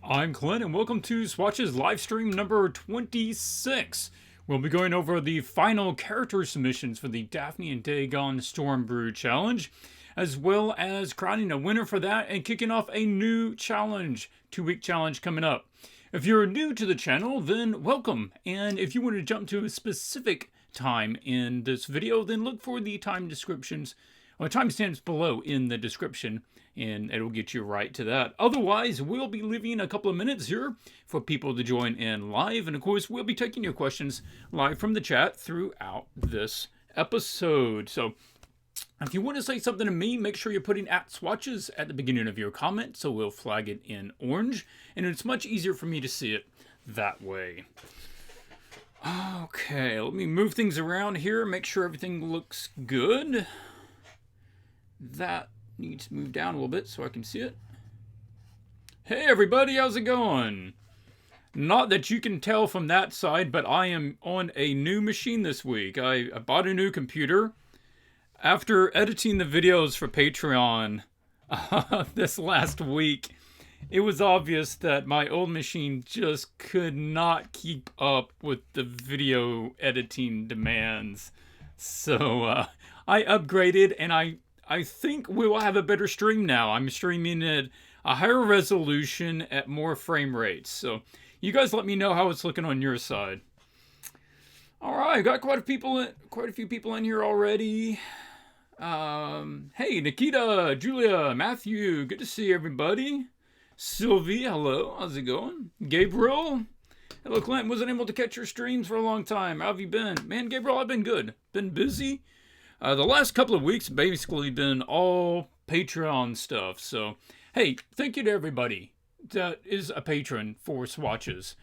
I'm Clint, and welcome to Swatches Livestream number 26. We'll be going over the final character submissions for the Daphne and Dagon Stormbrew Challenge, as well as crowning a winner for that and kicking off a new challenge, 2-week challenge coming up. If you're new to the channel, then welcome, and if you want to jump to a specific time in this video, then look for the time descriptions or timestamps below in the description, and it'll get you right to that. Otherwise, we'll be leaving a couple of minutes here for people to join in live, and of course, we'll be taking your questions live from the chat throughout this episode. So if you want to say something to me, make sure you're putting @swatches at the beginning of your comment, so we'll flag it in orange, and it's much easier for me to see it that way. Okay, let me move things around here, make sure everything looks good. That needs to move down a little bit so I can see it. Hey everybody, how's it going? Not that you can tell from that side, but I am on a new machine this week. I bought a new computer. After editing the videos for Patreon this last week, it was obvious that my old machine just could not keep up with the video editing demands. So I upgraded, and I think we will have a better stream now. I'm streaming at a higher resolution at more frame rates. So you guys let me know how it's looking on your side. All right, got quite a few people in here already. Hey, Nikita, Julia, Matthew, good to see everybody. Sylvie, hello, how's it going? Gabriel, hello, Clint, wasn't able to catch your streams for a long time. How have you been? Man, Gabriel, I've been good. Been busy. The last couple of weeks basically been all Patreon stuff. So, hey, thank you to everybody that is a patron for Swatches.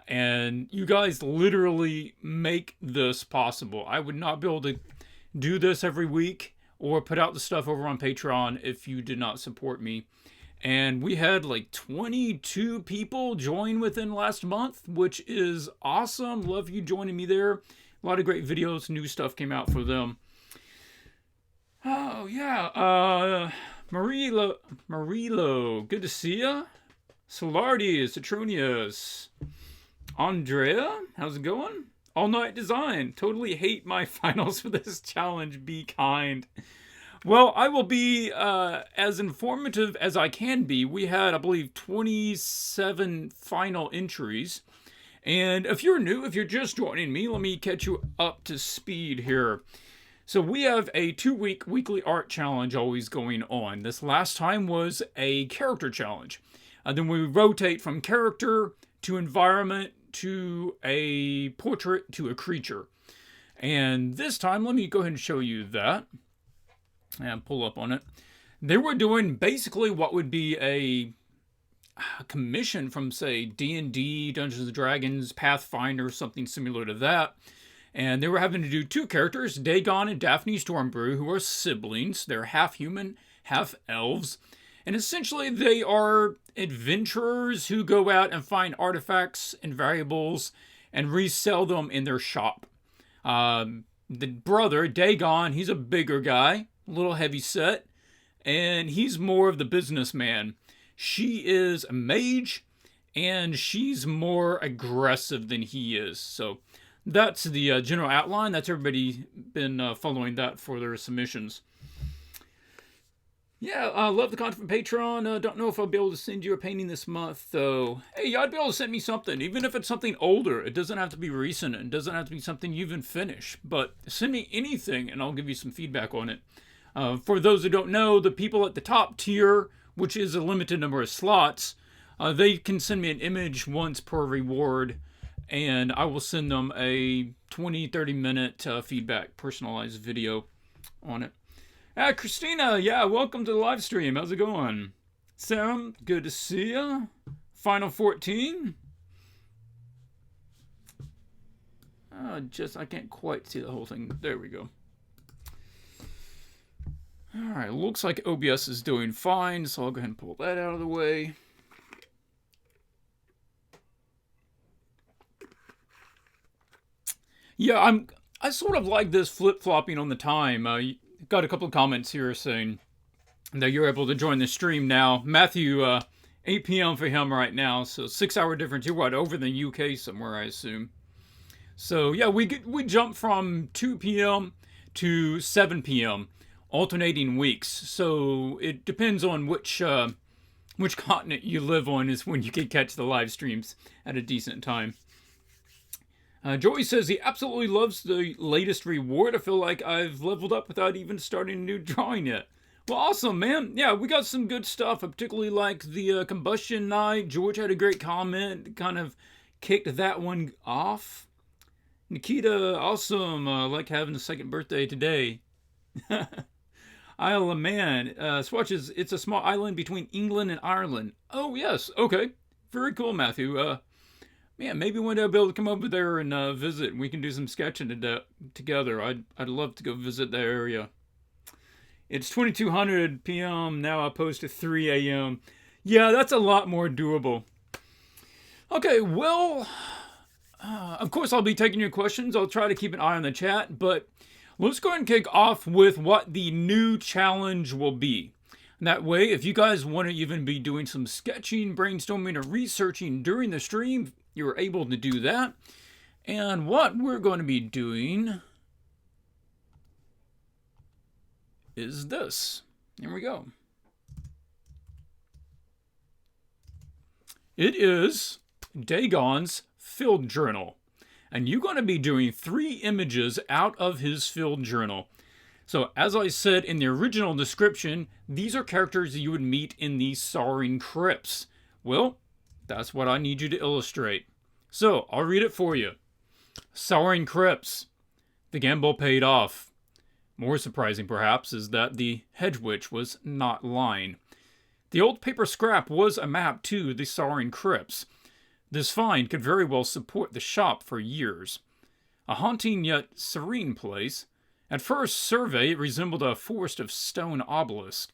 And you guys literally make this possible. I would not be able to do this every week or put out the stuff over on Patreon if you did not support me. And we had like 22 people join within last month, which is awesome. Love you joining me there. A lot of great videos, new stuff came out for them. Oh, yeah. Marilo, good to see ya. Solardi, Citronius. Andrea, how's it going? All Night Design, totally hate my finals for this challenge, be kind. Well, I will be as informative as I can be. We had, I believe, 27 final entries. And if you're new, if you're just joining me, let me catch you up to speed here. So we have a 2-week weekly art challenge always going on. This last time was a character challenge. Then we rotate from character to environment to a portrait to a creature. And this time, let me go ahead and show you that. And pull up on it. They were doing basically what would be a commission from, say, D&D, Dungeons & Dragons, Pathfinder, something similar to that. And they were having to do 2 characters, Dagon and Daphne Stormbrew, who are siblings. They're half human, half elves. And essentially they are adventurers who go out and find artifacts and valuables and resell them in their shop. The brother, Dagon, he's a bigger guy, a little heavy set, and he's more of the businessman. She is a mage, and she's more aggressive than he is. So that's the general outline. That's everybody been following that for their submissions. Yeah, I love the content from Patreon. Don't know if I'll be able to send you a painting this month, though. Hey, I'd be able to send me something, even if it's something older. It doesn't have to be recent. It doesn't have to be something you even finished. But send me anything, and I'll give you some feedback on it. For those who don't know, the people at the top tier, which is a limited number of slots, they can send me an image once per reward, and I will send them a 20-30 minute feedback personalized video on it. Christina, yeah, welcome to the live stream. How's it going? Sam, good to see ya. Final 14. I can't quite see the whole thing. There we go. All right, looks like OBS is doing fine, so I'll go ahead and pull that out of the way. Yeah, I sort of like this flip-flopping on the time. Got a couple of comments here saying that you're able to join the stream now. Matthew 8 p.m. for him right now, so 6-hour difference. You're what, over the UK somewhere, I assume. So yeah, we jump from 2 p.m. to 7 p.m. alternating weeks. So it depends on which continent you live on is when you can catch the live streams at a decent time. Joey says he absolutely loves the latest reward. I feel like I've leveled up without even starting a new drawing yet. Well, awesome, man. Yeah, we got some good stuff. I particularly like the combustion night. George had a great comment, kind of kicked that one off. Nikita, awesome. Like having the second birthday today. Isle of Man. Swatches, it's a small island between England and Ireland. Oh, yes. Okay. Very cool, Matthew. Man, maybe one day I'll be able to come over there and visit, and we can do some sketching together. I'd love to go visit that area. It's 2200 p.m. Now I post at 3 a.m. Yeah, that's a lot more doable. Okay, well, of course I'll be taking your questions. I'll try to keep an eye on the chat, but let's go ahead and kick off with what the new challenge will be. And that way, if you guys want to even be doing some sketching, brainstorming, or researching during the stream, you're able to do that. And what we're going to be doing is this. Here we go. It is Dagon's field journal. And you're going to be doing 3 images out of his field journal. So, as I said in the original description, these are characters you would meet in the Soaring Crypts. Well, that's what I need you to illustrate. So, I'll read it for you. Soaring Crypts. The gamble paid off. More surprising, perhaps, is that the hedge witch was not lying. The old paper scrap was a map to the Soaring Crypts. This find could very well support the shop for years. A haunting yet serene place. At first survey, it resembled a forest of stone obelisks.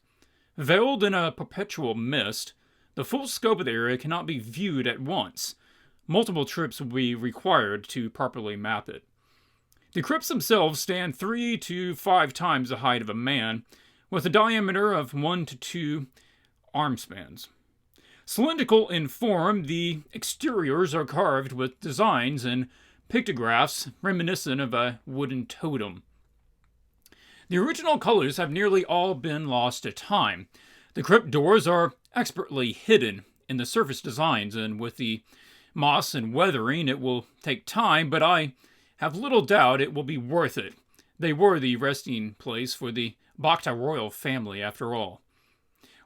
Veiled in a perpetual mist, the full scope of the area cannot be viewed at once. Multiple trips will be required to properly map it. The crypts themselves stand 3 to 5 times the height of a man, with a diameter of 1 to 2 arm spans. Cylindrical in form, the exteriors are carved with designs and pictographs reminiscent of a wooden totem. The original colors have nearly all been lost to time. The crypt doors are expertly hidden in the surface designs, and with the moss and weathering, it will take time, but I have little doubt it will be worth it. They were the resting place for the Bacta royal family, after all.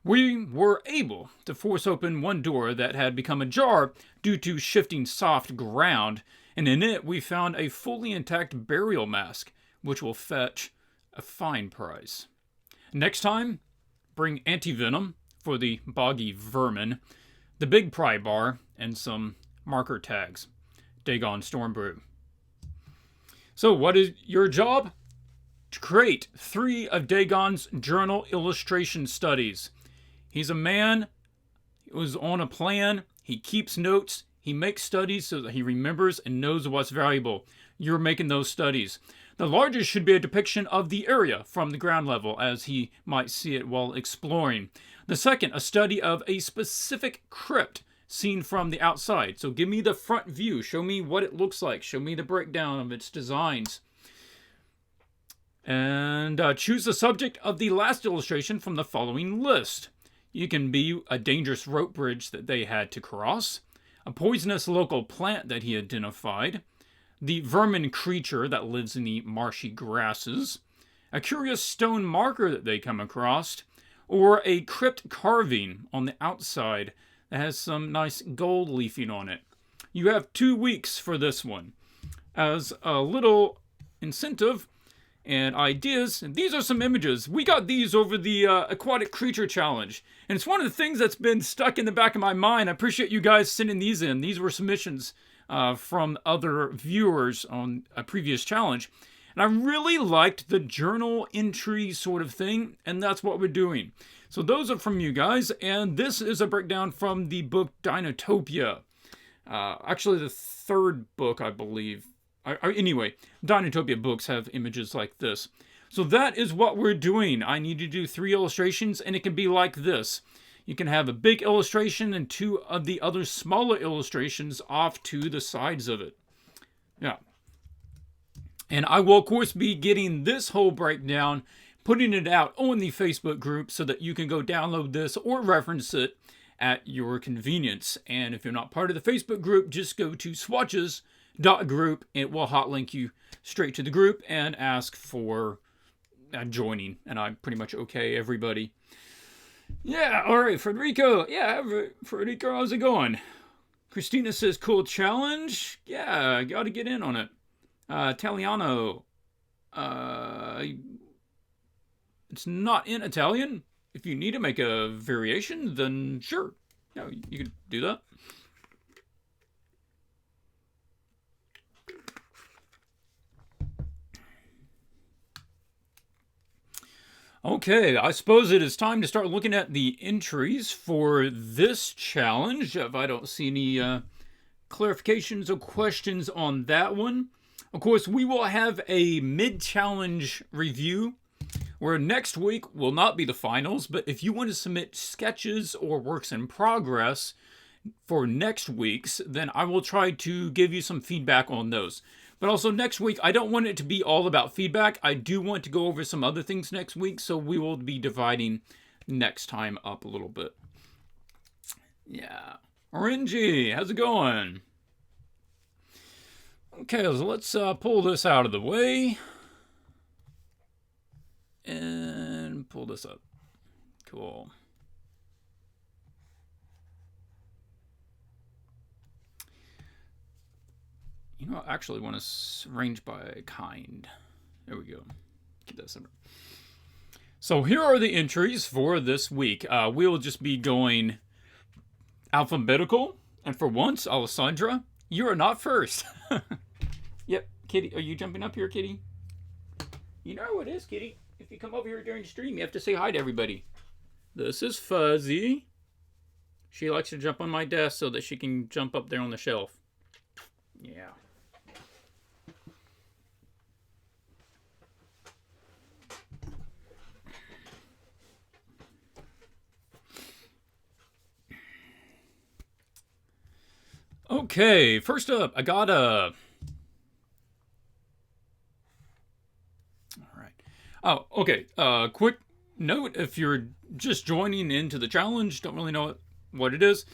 We were able to force open one door that had become ajar due to shifting soft ground, and in it we found a fully intact burial mask, which will fetch a fine price. Next time, bring anti-venom for the boggy vermin, the big pry bar, and some marker tags. Dagon Stormbrew. So what is your job? To create 3 of Dagon's journal illustration studies. He's a man who's on a plan. He keeps notes. He makes studies so that he remembers and knows what's valuable. You're making those studies. The largest should be a depiction of the area from the ground level as he might see it while exploring. The second, a study of a specific crypt seen from the outside. So give me the front view. Show me what it looks like. Show me the breakdown of its designs. And choose the subject of the last illustration from the following list. You can be a dangerous rope bridge that they had to cross, a poisonous local plant that he identified, the vermin creature that lives in the marshy grasses, a curious stone marker that they come across, or a crypt carving on the outside that has some nice gold leafing on it. You have 2 weeks for this one. As a little incentive and ideas, and these are some images. We got these over the Aquatic Creature Challenge, and it's one of the things that's been stuck in the back of my mind. I appreciate you guys sending these in. These were submissions from other viewers on a previous challenge. And I really liked the journal entry sort of thing, and that's what we're doing. So those are from you guys, and this is a breakdown from the book Dinotopia. Actually, the 3rd book, I believe. Anyway, Dinotopia books have images like this. So that is what we're doing. I need to do 3 illustrations, and it can be like this. you can have a big illustration and 2 of the other smaller illustrations off to the sides of it. Yeah. And I will, of course, be getting this whole breakdown, putting it out on the Facebook group so that you can go download this or reference it at your convenience. And if you're not part of the Facebook group, just go to swatches.group. It will hot link you straight to the group and ask for joining. And I'm pretty much okay, everybody. Yeah, all right, Federico. Yeah, Federico, how's it going? Christina says, cool challenge. Yeah, got to get in on it. Italiano. It's not in Italian. If you need to make a variation, then sure. Yeah, you can do that. Okay, I suppose it is time to start looking at the entries for this challenge. If I don't see any clarifications or questions on that one. Of course, we will have a mid-challenge review where next week will not be the finals, but if you want to submit sketches or works in progress for next week's, then I will try to give you some feedback on those. But also next week, I don't want it to be all about feedback. I do want to go over some other things next week, so we will be dividing next time up a little bit. Yeah. Orangey, how's it going? Okay, so let's pull this out of the way. And pull this up. Cool. You know, I actually want to range by kind. There we go. Keep that separate. So here are the entries for this week. We will just be going alphabetical. And for once, Alessandra, you are not first. Yep, Kitty. Are you jumping up here, Kitty? You know how it is, Kitty. If you come over here during the stream, you have to say hi to everybody. This is Fuzzy. She likes to jump on my desk so that she can jump up there on the shelf. Yeah. Okay, first up, I got a... All right. Oh, okay. Quick note, if you're just joining into the challenge, don't really know what it is.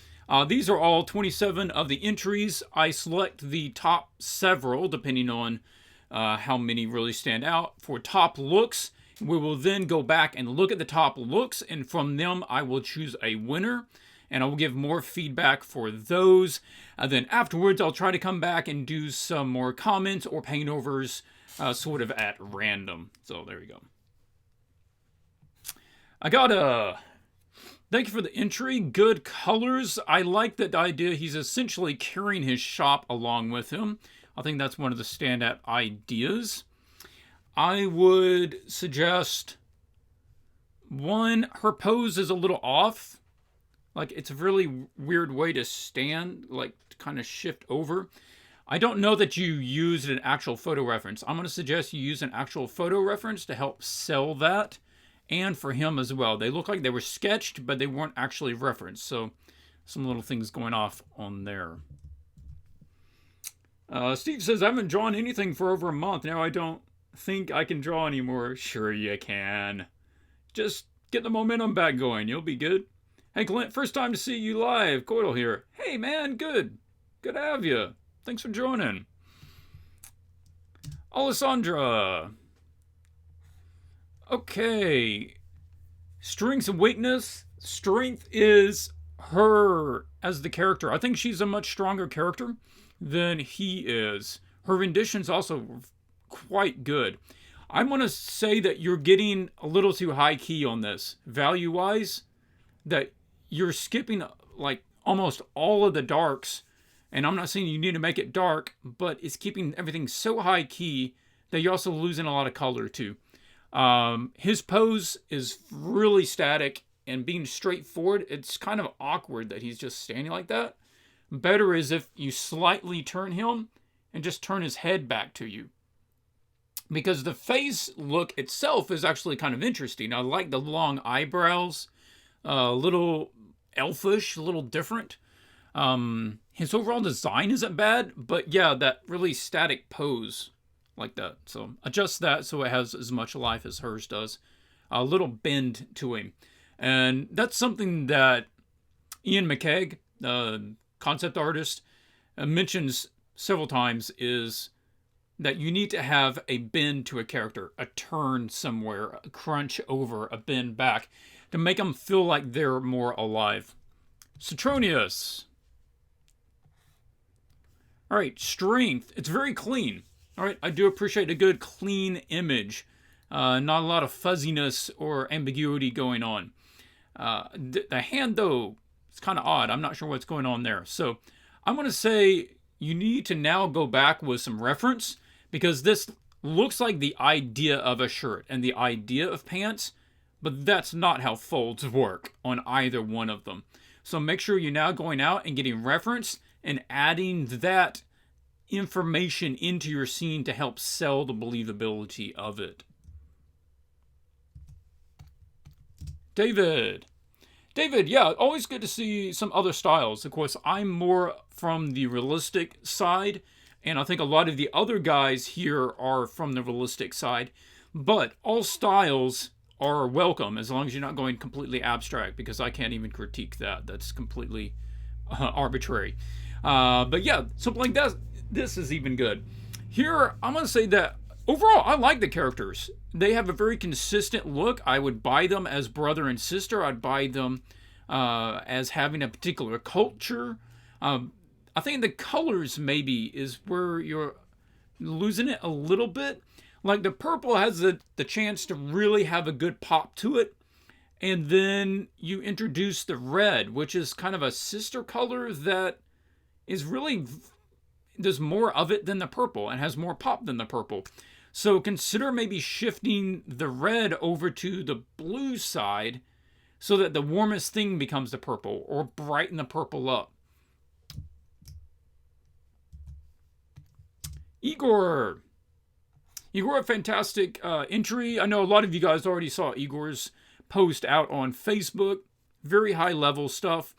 These are all 27 of the entries. I select the top several, depending on how many really stand out. For top looks, we will then go back and look at the top looks, and from them, I will choose a winner. And I will give more feedback for those. And then afterwards, I'll try to come back and do some more comments or paintovers sort of at random. So there we go. I got a... Thank you for the entry. Good colors. I like that idea. He's essentially carrying his shop along with him. I think that's one of the standout ideas. I would suggest, one, her pose is a little off. Like, it's a really weird way to stand, like, to kind of shift over. I don't know that you used an actual photo reference. I'm going to suggest you use an actual photo reference to help sell that, and for him as well. They look like they were sketched, but they weren't actually referenced, so some little things going off on there. Steve says, I haven't drawn anything for over a month. Now I don't think I can draw anymore. Sure you can. Just get the momentum back going. You'll be good. Hey, Clint, first time to see you live. Coydle here. Hey, man, good. Good to have you. Thanks for joining. Alessandra. Okay. Strengths and weakness. Strength is her as the character. I think she's a much stronger character than he is. Her rendition's also quite good. I'm going to say that you're getting a little too high key on this. Value-wise, that you're skipping like almost all of the darks, and I'm not saying you need to make it dark, but it's keeping everything so high key that you're also losing a lot of color too. His pose is really static, and being straightforward, it's kind of awkward that he's just standing like that. Better is if you slightly turn him and just turn his head back to you. Because the face look itself is actually kind of interesting. I like the long eyebrows. a little elfish, a little different. His overall design isn't bad, but yeah, that really static pose like that. So adjust that so it has as much life as hers does. A little bend to him. And that's something that Ian McKeag, concept artist, mentions several times, is that you need to have a bend to a character, a turn somewhere, a crunch over, a bend back, to make them feel like they're more alive. Citronius. All right, strength. It's very clean. All right, I do appreciate a good clean image. Not a lot of fuzziness or ambiguity going on. The hand, though, it's kind of odd. I'm not sure what's going on there. So I'm going to say you need to now go back with some reference, because this looks like the idea of a shirt and the idea of pants, but that's not how folds work on either one of them. So make sure you're now going out and getting reference and adding that information into your scene to help sell the believability of it. David, yeah, always good to see some other styles. Of course, I'm more from the realistic side, and I think a lot of the other guys here are from the realistic side. But all styles are welcome as long as you're not going completely abstract, because I can't even critique that. That's completely arbitrary. But yeah, something like that. This is even good. Here, I'm going to say that overall, I like the characters. They have a very consistent look. I would buy them as brother and sister. I'd buy them as having a particular culture. I think the colors maybe is where you're losing it a little bit. Like the purple has the chance to really have a good pop to it. And then you introduce the red, which is kind of a sister color that is really, there's more of it than the purple and has more pop than the purple. So consider maybe shifting the red over to the blue side so that the warmest thing becomes the purple, or brighten the purple up. Igor, a fantastic entry. I know a lot of you guys already saw Igor's post out on Facebook. Very high level stuff.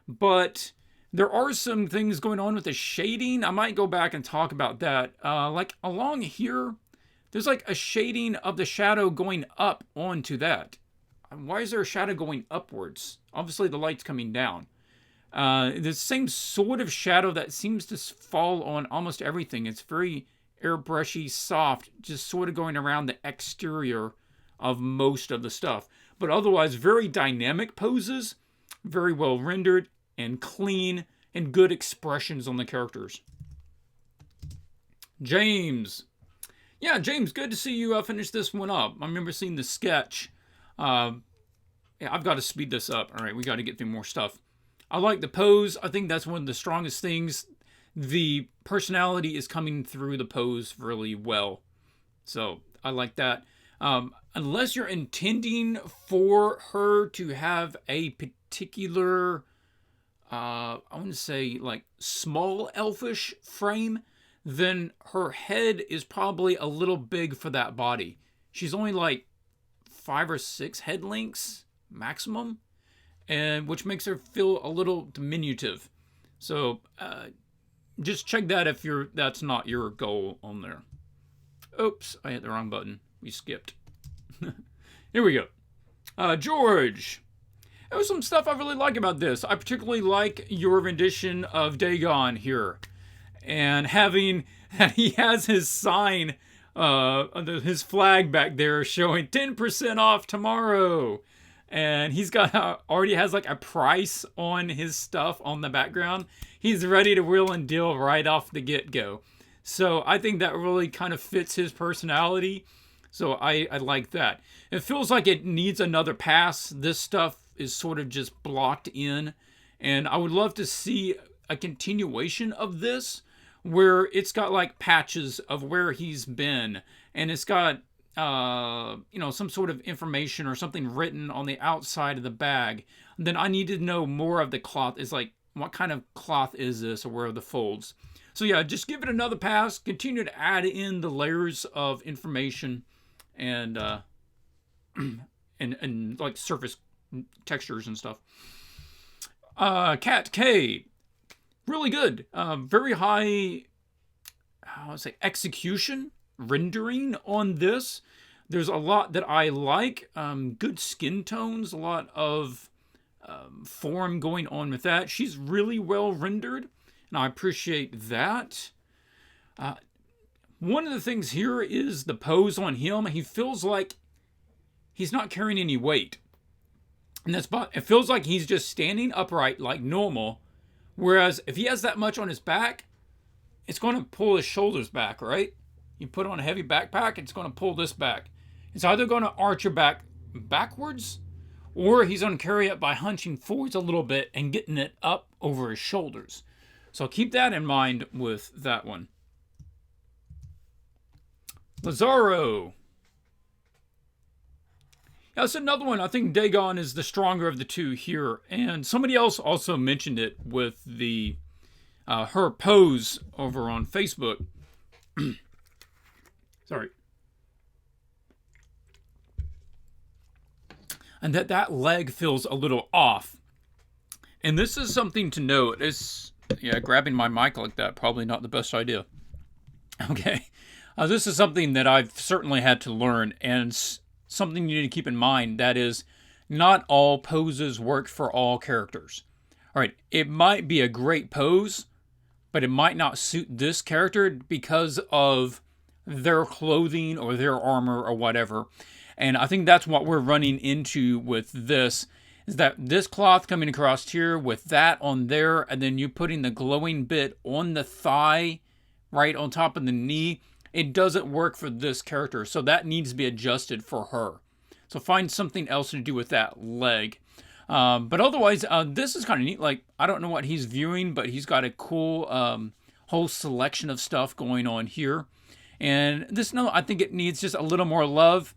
But there are some things going on with the shading. I might go back and talk about that. Like along here, there's like a shading of the shadow going up onto that. Why is there a shadow going upwards? Obviously the light's coming down. The same sort of shadow that seems to fall on almost everything. It's very airbrushy, soft, just sort of going around the exterior of most of the stuff. But otherwise, very dynamic poses, very well rendered and clean, and good expressions on the characters. James. Yeah, James, good to see you finish this one up. I remember seeing the sketch. Yeah, I've got to speed this up. All right, we got to get through more stuff. I like the pose. I think that's one of the strongest things. The personality is coming through the pose really well. So I like that. Unless you're intending for her to have a particular, I want to say like small elfish frame, then her head is probably a little big for that body. She's only like 5 or 6 head lengths maximum, and which makes her feel a little diminutive. So just check that if that's not your goal on there. Oops, I hit the wrong button. We skipped. Here we go. George. There was some stuff I really like about this. I particularly like your rendition of Dagon here. And having, he has his sign, his flag back there showing 10% off tomorrow. And he's got, already has like a price on his stuff on the background. He's ready to wheel and deal right off the get-go. So I think that really kind of fits his personality. So I like that. It feels like it needs another pass. This stuff is sort of just blocked in. And I would love to see a continuation of this, where it's got like patches of where he's been, and it's got some sort of information or something written on the outside of the bag. Then I need to know more of the cloth. Is like, what kind of cloth is this, or where are the folds? So yeah, just give it another pass. Continue to add in the layers of information and and like surface textures and stuff. Cat K, really good. Very high, how would I say, execution, rendering on this. There's a lot that I like. Good skin tones, a lot of form going on with that. She's really well rendered, and I appreciate that. One of the things here is the pose on him. He feels like he's not carrying any weight. And it feels like he's just standing upright like normal. Whereas if he has that much on his back, it's going to pull his shoulders back, right? You put on a heavy backpack, it's going to pull this back. It's either going to arch your back backwards, or he's going to carry it by hunching forwards a little bit and getting it up over his shoulders. So keep that in mind with that one. Lazaro. Yeah, that's another one. I think Dagon is the stronger of the two here. And somebody else also mentioned it with the her pose over on Facebook. Sorry. And that leg feels a little off. And this is something to note. Grabbing my mic like that, probably not the best idea. Okay. This is something that I've certainly had to learn, and something you need to keep in mind. That is, not all poses work for all characters. All right, it might be a great pose, but it might not suit this character because of their clothing or their armor or whatever. And I think that's what we're running into with this, is that this cloth coming across here with that on there, and then you putting the glowing bit on the thigh, right on top of the knee, it doesn't work for this character. So that needs to be adjusted for her. So find something else to do with that leg. But otherwise, this is kind of neat. Like, I don't know what he's viewing, but he's got a cool whole selection of stuff going on here. And this, no, I think it needs just a little more love.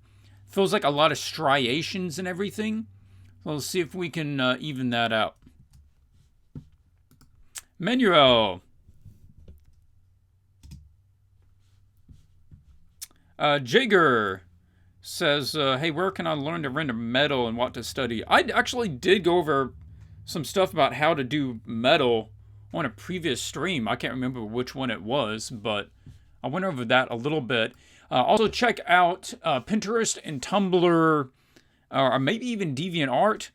Feels like a lot of striations and everything. So let's see if we can even that out. Manuel. Jager says, hey, where can I learn to render metal and what to study? I actually did go over some stuff about how to do metal on a previous stream. I can't remember which one it was, but I went over that a little bit. Also, check out Pinterest and Tumblr, or maybe even DeviantArt,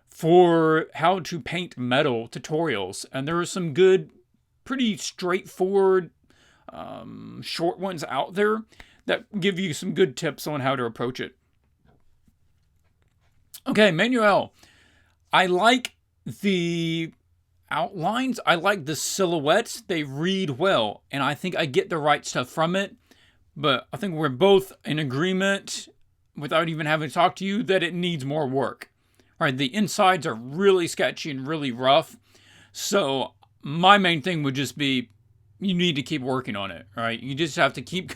for how to paint metal tutorials. And there are some good, pretty straightforward, short ones out there that give you some good tips on how to approach it. Okay, Manuel. I like the outlines. I like the silhouettes. They read well, and I think I get the right stuff from it. But I think we're both in agreement, without even having to talk to you, that it needs more work. All right, the insides are really sketchy and really rough. So my main thing would just be, you need to keep working on it, right? You just have to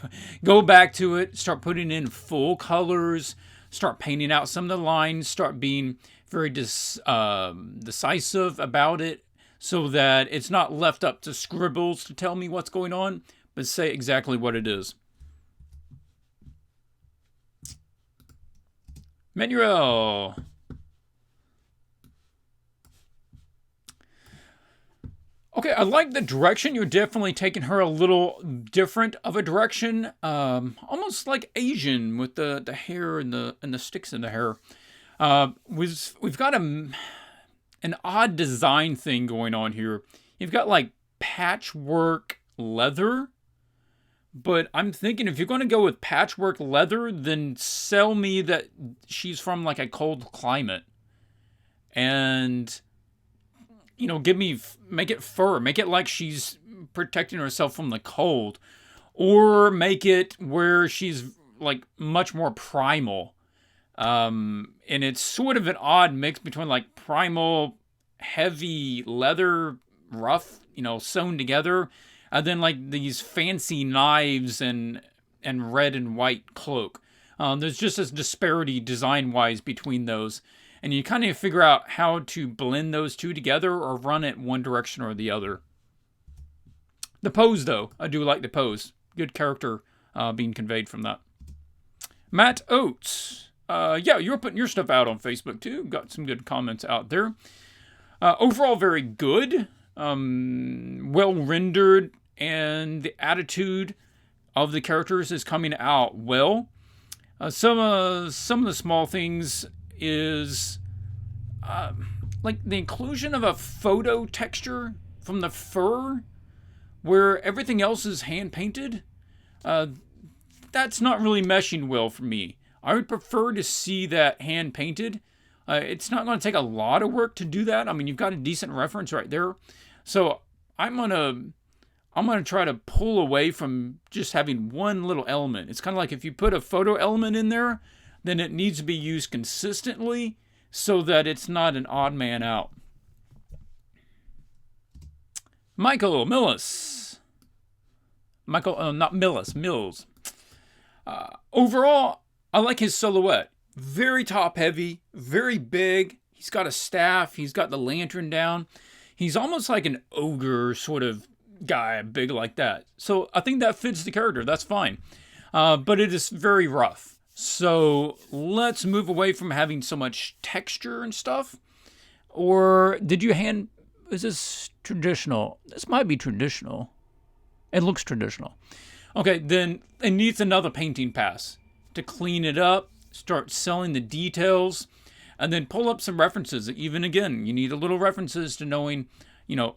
go back to it, start putting in full colors, start painting out some of the lines, start being very decisive about it, so that it's not left up to scribbles to tell me what's going on, but say exactly what it is. Manuel. Okay, I like the direction. You're definitely taking her a little different of a direction. Almost like Asian with the hair and the sticks in the hair. We've got an odd design thing going on here. You've got like patchwork leather. But I'm thinking, if you're going to go with patchwork leather, then sell me that she's from like a cold climate. And, you know, make it fur. Make it like she's protecting herself from the cold. Or make it where she's like much more primal. And it's sort of an odd mix between like primal, heavy leather, rough, you know, sewn together. And then like these fancy knives and red and white cloak. There's just this disparity design-wise between those. And you kind of figure out how to blend those two together or run it one direction or the other. The pose, though. I do like the pose. Good character being conveyed from that. Matt Oates. yeah, you were putting your stuff out on Facebook too. Got some good comments out there. Overall, very good. Well rendered, and the attitude of the characters is coming out well. Some of the small things is like the inclusion of a photo texture from the fur, where everything else is hand painted. That's not really meshing well for me. I would prefer to see that hand painted. It's not going to take a lot of work to do that. I mean, you've got a decent reference right there. So I'm gonna try to pull away from just having one little element. It's kind of like if you put a photo element in there, then it needs to be used consistently so that it's not an odd man out. Michael Mills. Not Mills. Mills. Overall, I like his silhouette. Very top heavy, very big. He's got a staff. He's got the lantern down. He's almost like an ogre sort of guy, big like that. So I think that fits the character. That's fine. But it is very rough. So let's move away from having so much texture and stuff. Or did you hand... Is this traditional? This might be traditional. It looks traditional. Okay, then it needs another painting pass to clean it up, start selling the details, and then pull up some references. Even again, you need a little references to knowing,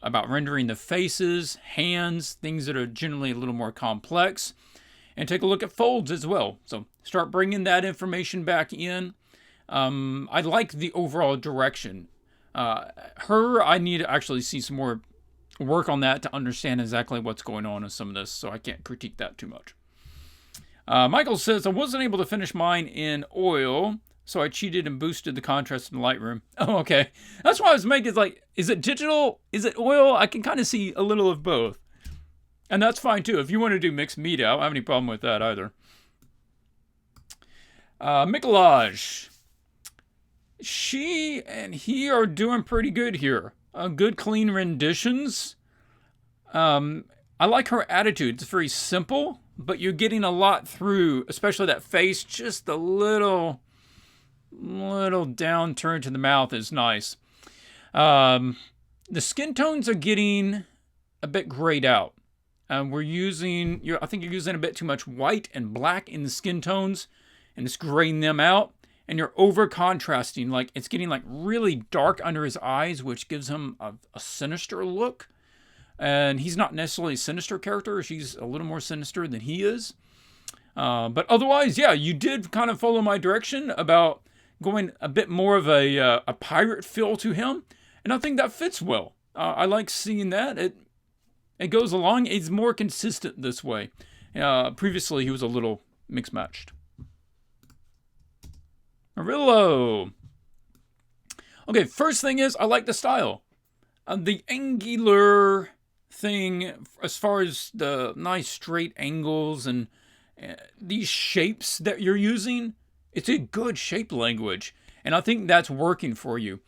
about rendering the faces, hands, things that are generally a little more complex, and take a look at folds as well. So start bringing that information back in. I like the overall direction. I need to actually see some more work on that to understand exactly what's going on in some of this, so I can't critique that too much. Michael says, I wasn't able to finish mine in oil, so I cheated and boosted the contrast in Lightroom. Oh, okay. That's why I was making, like, is it digital? Is it oil? I can kind of see a little of both. And that's fine, too. If you want to do mixed media, I don't have any problem with that either. Michelage. She and he are doing pretty good here. Good, clean renditions. I like her attitude. It's very simple, but you're getting a lot through, especially that face. Just a little downturn to the mouth is nice. The skin tones are getting a bit grayed out. I think you're using a bit too much white and black in the skin tones, and it's graying them out. And you're over contrasting, like it's getting like really dark under his eyes, which gives him a sinister look. And he's not necessarily a sinister character. She's a little more sinister than he is. But otherwise, yeah, you did kind of follow my direction about going a bit more of a pirate feel to him. And I think that fits well. I like seeing that. It goes along. It's more consistent this way. Previously, he was a little mixed-matched. Arillo. Okay, first thing is, I like the style. The angular thing, as far as the nice straight angles and these shapes that you're using, it's a good shape language. And I think that's working for you.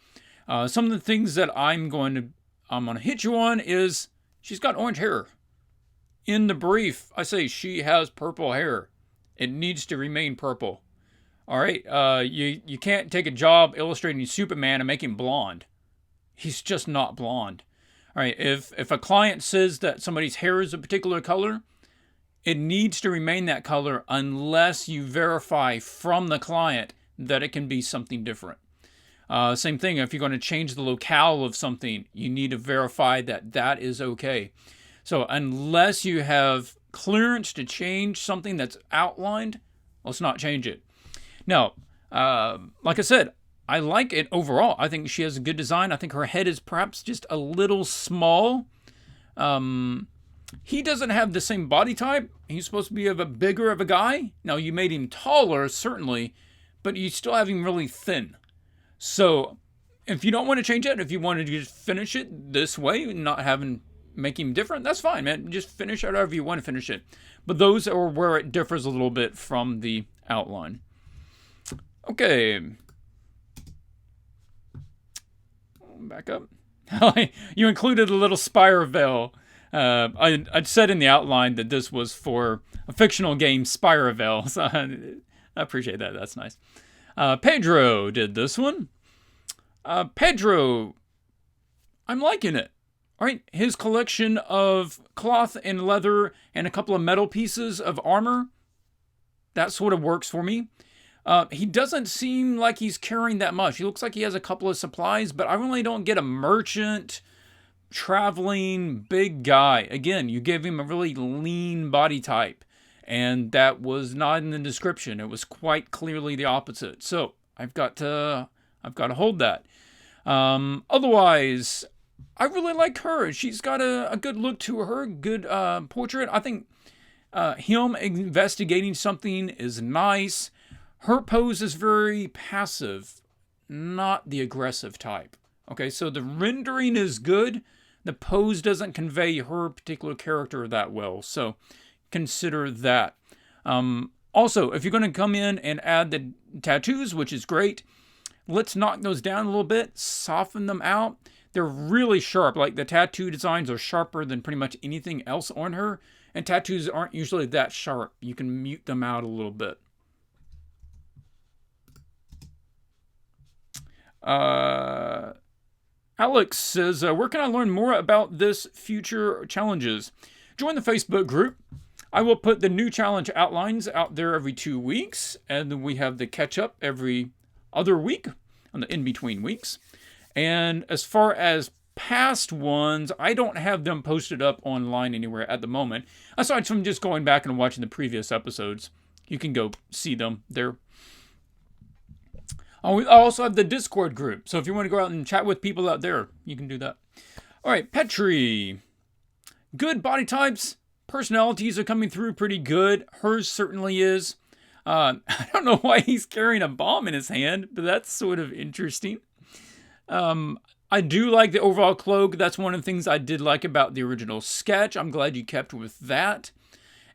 Some of the things that I'm going to hit you on is, she's got orange hair. In the brief, I say she has purple hair. It needs to remain purple. All right, you can't take a job illustrating Superman and make him blonde. He's just not blonde. All right, if a client says that somebody's hair is a particular color, it needs to remain that color unless you verify from the client that it can be something different. Same thing, if you're going to change the locale of something, you need to verify that that is okay. So unless you have clearance to change something that's outlined, let's not change it. Now, like I said, I like it overall. I think she has a good design. I think her head is perhaps just a little small. He doesn't have the same body type. He's supposed to be a bigger of a guy. Now, you made him taller, certainly, but you still have him really thin. So, if you don't want to change it, if you want to just finish it this way, not make him different, that's fine, man. Just finish it however you want to finish it. But those are where it differs a little bit from the outline. Okay. Back up. You included a little Spire Veil. I'd said in the outline that this was for a fictional game, Spire Veil. So I appreciate that. That's nice. Pedro did this one. Pedro, I'm liking it. All right, his collection of cloth and leather and a couple of metal pieces of armor, that sort of works for me. He doesn't seem like he's carrying that much. He looks like he has a couple of supplies, but I really don't get a merchant, traveling, big guy. Again, you gave him a really lean body type, and that was not in the description. It was quite clearly the opposite. So I've got to hold that. Otherwise, I really like her. She's got a good look to her, good portrait. I think him investigating something is nice. Her pose is very passive, not the aggressive type. Okay, so the rendering is good. The pose doesn't convey her particular character that well, so consider that. Also, if you're going to come in and add the tattoos, which is great, let's knock those down a little bit, soften them out. They're really sharp. Like the tattoo designs are sharper than pretty much anything else on her, and tattoos aren't usually that sharp. You can mute them out a little bit. Alex says, where can I learn more about this future challenges? Join the Facebook group. I will put the new challenge outlines out there every 2 weeks, and then we have the catch up every other week on the in-between weeks. And as far as past ones, I don't have them posted up online anywhere at the moment, aside from just going back and watching the previous episodes. You can go see them there. I also have the Discord group, so if you want to go out and chat with people out there, you can do that. All right, Petri. Good body types. Personalities are coming through pretty good. Hers certainly is. I don't know why he's carrying a bomb in his hand, but that's sort of interesting. I do like the overall cloak. That's one of the things I did like about the original sketch. I'm glad you kept with that.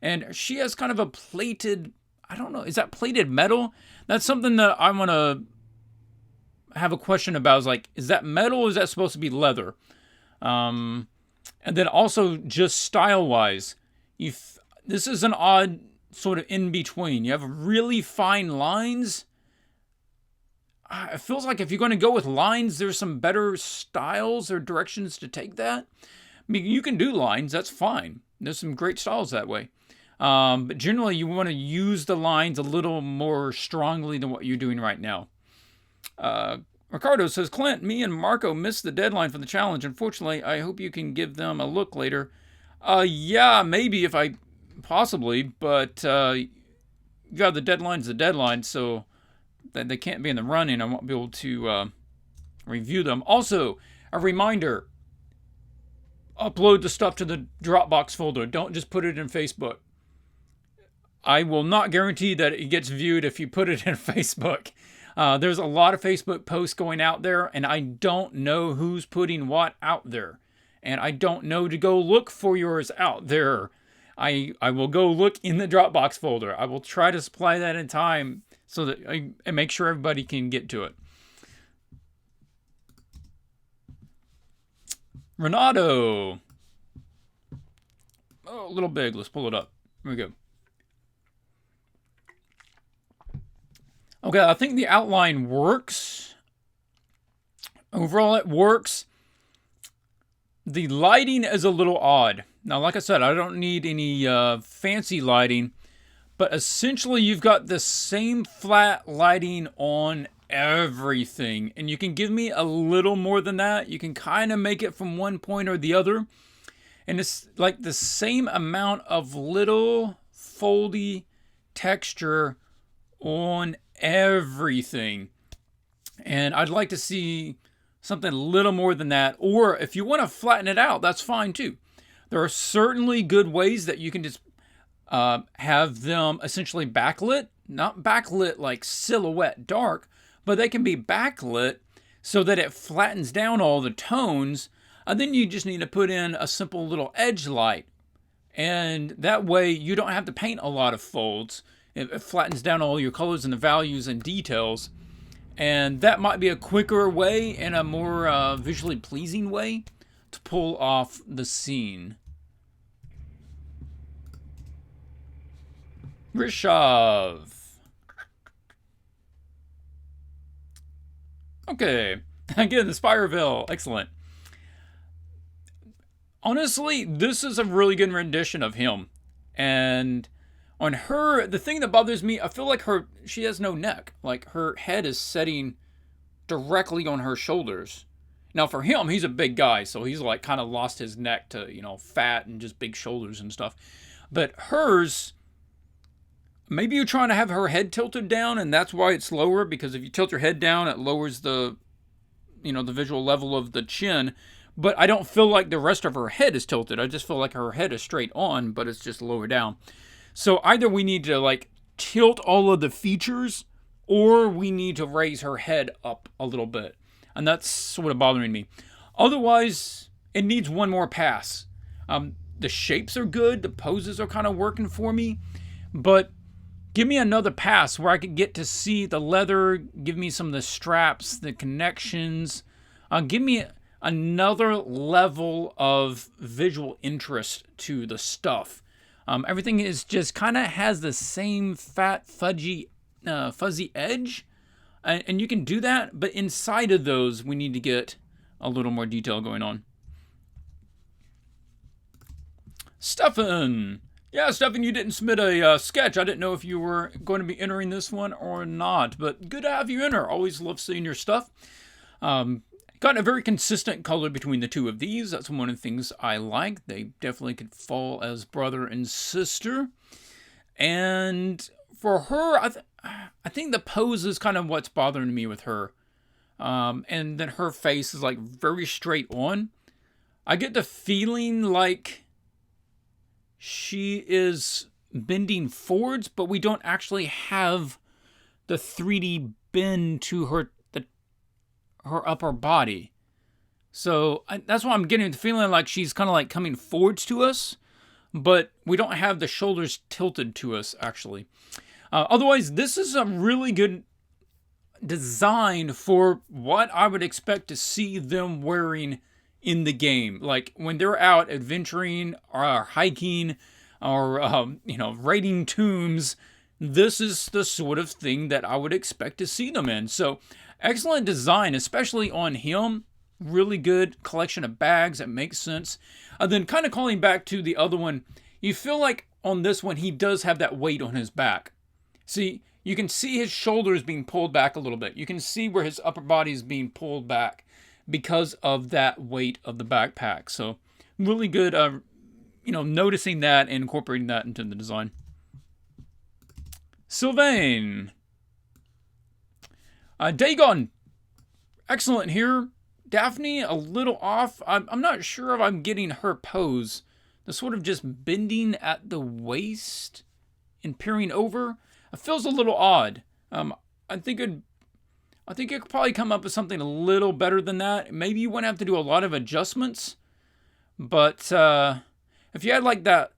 And she has kind of a plated, I don't know, is that plated metal? That's something that I want to have a question about. Is like, is that metal or is that supposed to be leather? And then also just style-wise, this is an odd sort of in-between. You have really fine lines. It feels like if you're going to go with lines, there's some better styles or directions to take that. I mean, you can do lines, that's fine. There's some great styles that way. But generally, you want to use the lines a little more strongly than what you're doing right now. Ricardo says, Clint, me and Marco missed the deadline for the challenge. Unfortunately, I hope you can give them a look later. Yeah, maybe if I... Possibly, but yeah, the deadline's the deadline, so they can't be in the running. I won't be able to review them. Also, a reminder, upload the stuff to the Dropbox folder. Don't just put it in Facebook. I will not guarantee that it gets viewed if you put it in Facebook. There's a lot of Facebook posts going out there, and I don't know who's putting what out there. And I don't know to go look for yours out there. I will go look in the Dropbox folder. I will try to supply that in time so that I make sure everybody can get to it. Renato. Oh, a little big. Let's pull it up. Here we go. Okay, I think the outline works. Overall, it works. The lighting is a little odd. Now, like I said, I don't need any fancy lighting, but essentially you've got the same flat lighting on everything, and you can give me a little more than that. You can kind of make it from one point or the other, and it's like the same amount of little foldy texture on everything, and I'd like to see something a little more than that. Or if you want to flatten it out, that's fine too. There are certainly good ways that you can just have them essentially backlit. Not backlit like silhouette dark, but they can be backlit so that it flattens down all the tones. And then you just need to put in a simple little edge light. And that way you don't have to paint a lot of folds. It flattens down all your colors and the values and details. And that might be a quicker way and a more visually pleasing way to pull off the scene. Rishav. Okay. Again, the Spireville. Excellent. Honestly, this is a really good rendition of him. And on her, the thing that bothers me, I feel like she has no neck. Like, her head is setting directly on her shoulders. Now, for him, he's a big guy, so he's like kind of lost his neck to, fat and just big shoulders and stuff. But hers, maybe you're trying to have her head tilted down, and that's why it's lower, because if you tilt your head down, it lowers the visual level of the chin. But I don't feel like the rest of her head is tilted. I just feel like her head is straight on, but it's just lower down. So either we need to like tilt all of the features, or we need to raise her head up a little bit. And that's sort of bothering me. Otherwise, it needs one more pass. The shapes are good. The poses are kind of working for me. But give me another pass where I could get to see the leather. Give me some of the straps, the connections. Give me another level of visual interest to the stuff. Everything is just kind of has the same fat, fuzzy edge. And you can do that, but inside of those, we need to get a little more detail going on. Stefan! Yeah, Stefan, you didn't submit a sketch. I didn't know if you were going to be entering this one or not, but good to have you enter. Always love seeing your stuff. Got a very consistent color between the two of these. That's one of the things I like. They definitely could fall as brother and sister. And for her, I think the pose is kind of what's bothering me with her. And then her face is like very straight on. I get the feeling like she is bending forwards, but we don't actually have the 3D bend to her upper body. So that's why I'm getting the feeling like she's kind of like coming forwards to us, but we don't have the shoulders tilted to us actually. Otherwise, this is a really good design for what I would expect to see them wearing in the game. Like when they're out adventuring or hiking or, raiding tombs, this is the sort of thing that I would expect to see them in. So excellent design, especially on him. Really good collection of bags. That makes sense. Then kind of calling back to the other one, you feel like on this one, he does have that weight on his back. See, you can see his shoulders being pulled back a little bit. You can see where his upper body is being pulled back because of that weight of the backpack. So really good, noticing that and incorporating that into the design. Sylvain. Dagon. Excellent here. Daphne, a little off. I'm not sure if I'm getting her pose. The sort of just bending at the waist and peering over. It feels a little odd. I think it could probably come up with something a little better than that. Maybe you wouldn't have to do a lot of adjustments. But if you had like that,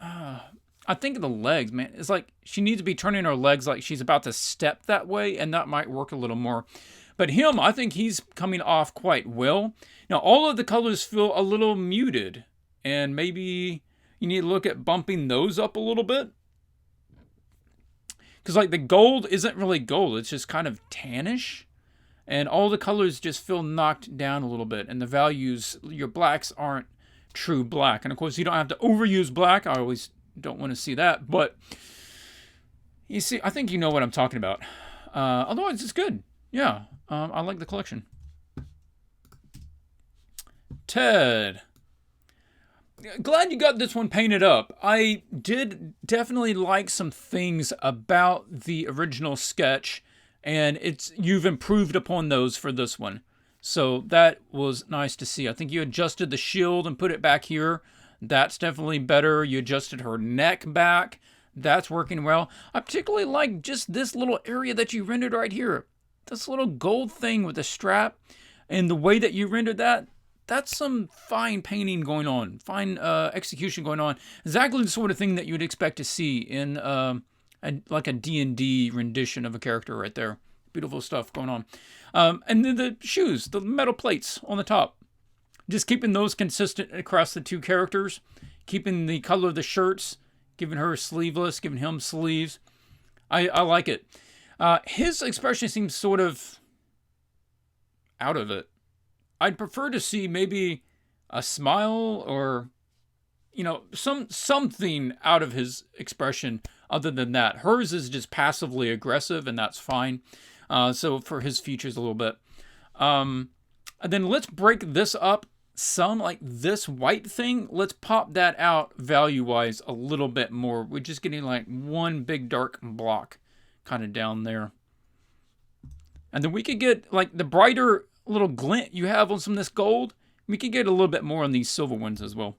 I think of the legs, man. It's like she needs to be turning her legs like she's about to step that way, and that might work a little more. But him, I think he's coming off quite well. Now, all of the colors feel a little muted, and maybe you need to look at bumping those up a little bit. Because like the gold isn't really gold, it's just kind of tannish. And all the colors just feel knocked down a little bit. And the values, your blacks aren't true black. And of course, you don't have to overuse black. I always don't want to see that. But you see, I think you know what I'm talking about. Otherwise, it's good. Yeah, I like the collection. Ted. Glad you got this one painted up. I did definitely like some things about the original sketch, and you've improved upon those for this one. So that was nice to see. I think you adjusted the shield and put it back here. That's definitely better. You adjusted her neck back. That's working well. I particularly like just this little area that you rendered right here. This little gold thing with the strap and the way that you rendered that. That's some fine painting going on, fine execution going on. Exactly the sort of thing that you would expect to see in like a D&D rendition of a character right there. Beautiful stuff going on. And then the shoes, the metal plates on the top. Just keeping those consistent across the two characters. Keeping the color of the shirts. Giving her sleeveless, giving him sleeves. I like it. His expression seems sort of out of it. I'd prefer to see maybe a smile or, you know, something out of his expression other than that. Hers is just passively aggressive, and that's fine. So for his features a little bit. And then let's break this up some, like this white thing. Let's pop that out value-wise a little bit more. We're just getting like one big dark block kind of down there. And then we could get like the brighter little glint you have on some of this gold. We could get a little bit more on these silver ones as well.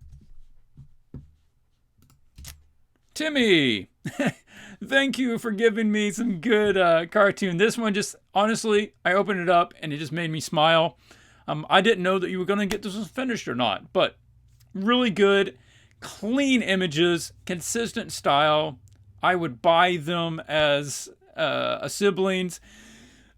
Timmy, thank you for giving me some good cartoon. This one just, honestly, I opened it up and it just made me smile. I didn't know that you were going to get this finished or not, but really good, clean images, consistent style. I would buy them as siblings.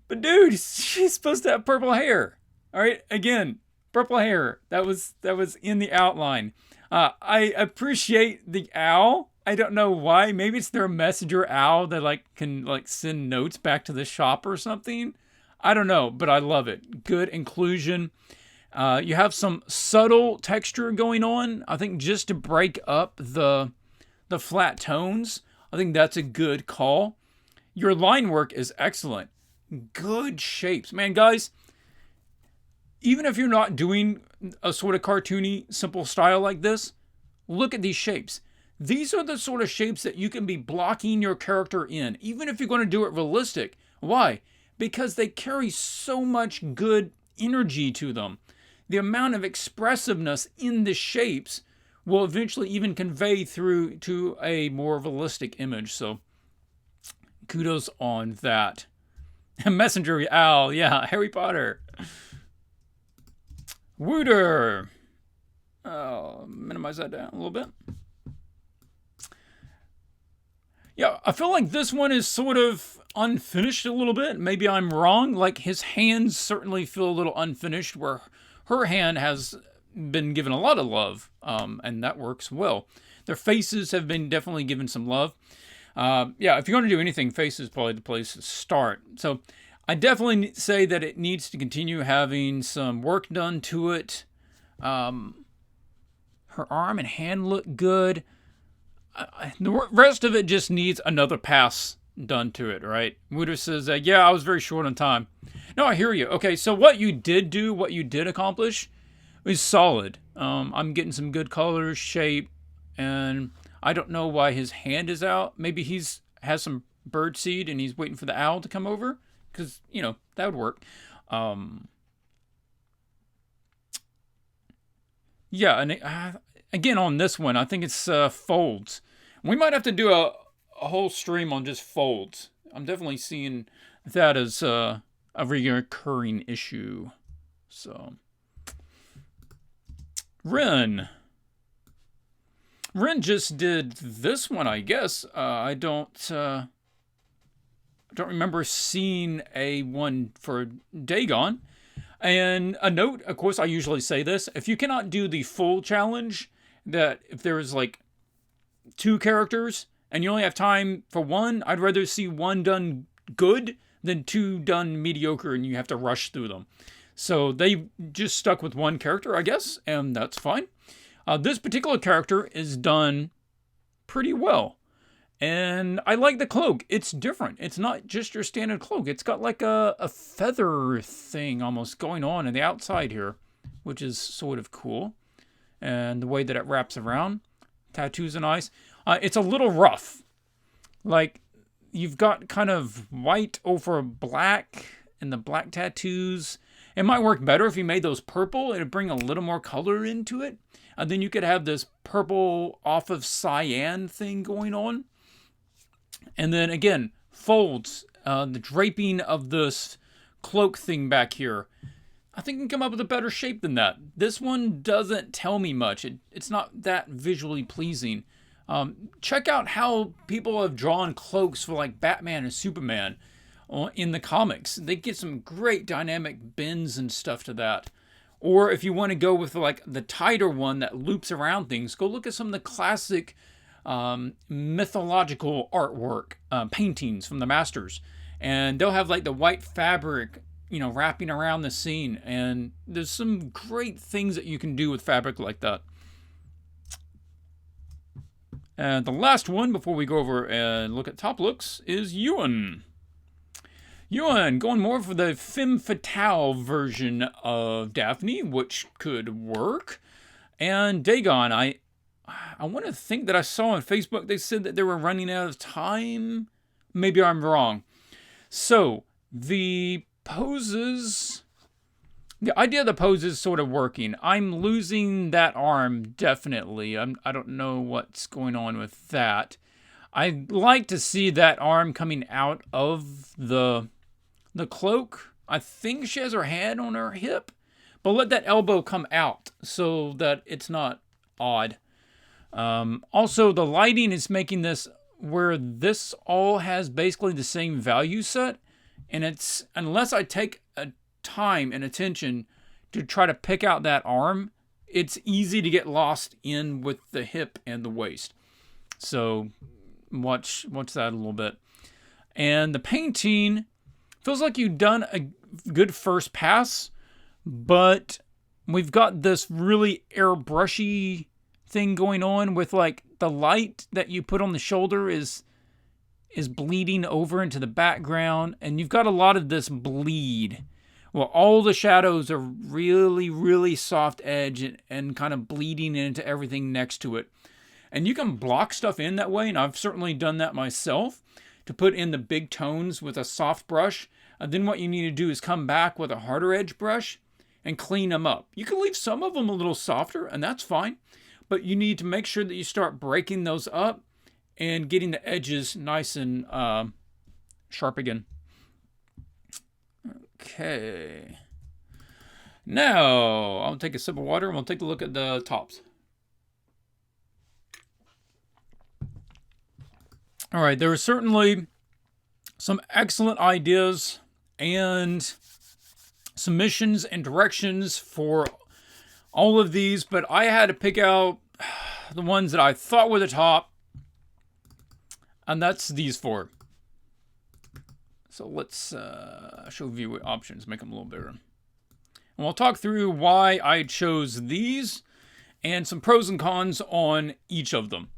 But dude, she's supposed to have purple hair. All right, again, purple hair. That was in the outline. I appreciate the owl. I don't know why. Maybe it's their messenger owl that like can like send notes back to the shop or something. I don't know, but I love it. Good inclusion. You have some subtle texture going on. I think just to break up the flat tones. I think that's a good call. Your line work is excellent. Good shapes. Man, guys, even if you're not doing a sort of cartoony, simple style like this, look at these shapes. These are the sort of shapes that you can be blocking your character in, even if you're going to do it realistic. Why? Because they carry so much good energy to them. The amount of expressiveness in the shapes will eventually even convey through to a more realistic image. So kudos on that. Messenger owl, yeah, Harry Potter. Wooter. Oh, minimize that down a little bit. Yeah, I feel like this one is sort of unfinished a little bit. Maybe I'm wrong. Like his hands certainly feel a little unfinished, where her hand has been given a lot of love, and that works well. Their faces have been definitely given some love. Yeah, if you're going to do anything, face is probably the place to start. So I definitely say that it needs to continue having some work done to it. Her arm and hand look good. The rest of it just needs another pass done to it, right? Wooter says, yeah, I was very short on time. No, I hear you. Okay, so what you did do, what you did accomplish is solid. I'm getting some good colors, shape, and I don't know why his hand is out. Maybe has some bird seed and he's waiting for the owl to come over, because, you know, that would work. Yeah, and again, on this one, I think it's folds. We might have to do a whole stream on just folds. I'm definitely seeing that as a recurring issue. So, Ren just did this one, I guess. I don't remember seeing a one for Dagon. And a note, of course, I usually say this. If you cannot do the full challenge, that if there's like 2 characters and you only have time for one, I'd rather see one done good than 2 done mediocre and you have to rush through them. So they just stuck with 1 character, I guess, and that's fine. This particular character is done pretty well. And I like the cloak. It's different. It's not just your standard cloak. It's got like a feather thing almost going on the outside here, which is sort of cool. And the way that it wraps around. Tattoos are nice. It's a little rough. Like, you've got kind of white over black and the black tattoos. It might work better if you made those purple. It would bring a little more color into it. And then you could have this purple off of cyan thing going on. And then again, folds, the draping of this cloak thing back here. I think you can come up with a better shape than that. This one doesn't tell me much. It's not that visually pleasing. Check out how people have drawn cloaks for like Batman and Superman in the comics. They get some great dynamic bends and stuff to that. Or if you want to go with like the tighter one that loops around things, go look at some of the classic mythological artwork, paintings from the masters, and they'll have like the white fabric, wrapping around the scene. And there's some great things that you can do with fabric like that. And the last one before we go over and look at top looks is Ewan. Ewan, going more for the femme fatale version of Daphne, which could work. And Dagon, I want to think that I saw on Facebook they said that they were running out of time. Maybe I'm wrong. So, the poses... The idea of the pose is sort of working. I'm losing that arm, definitely. I don't know what's going on with that. I'd like to see that arm coming out of the cloak. I think she has her hand on her hip, but let that elbow come out so that it's not odd. Also, the lighting is making this where this all has basically the same value set, and it's, unless I take a time and attention to try to pick out that arm, it's easy to get lost in with the hip and the waist. So watch that a little bit. And the painting feels like you've done a good first pass, but we've got this really airbrushy thing going on with like the light that you put on the shoulder is bleeding over into the background, and you've got a lot of this bleed. Well, all the shadows are really, really soft edge and kind of bleeding into everything next to it. And you can block stuff in that way, and I've certainly done that myself, to put in the big tones with a soft brush. And then what you need to do is come back with a harder edge brush and clean them up. You can leave some of them a little softer, and that's fine. But you need to make sure that you start breaking those up and getting the edges nice and sharp again. Okay. Now, I'll take a sip of water and we'll take a look at the tops. All right, there are certainly some excellent ideas and submissions and directions for all of these, but I had to pick out the ones that I thought were the top, and that's these four. So let's show view options, make them a little bigger. And we'll talk through why I chose these and some pros and cons on each of them.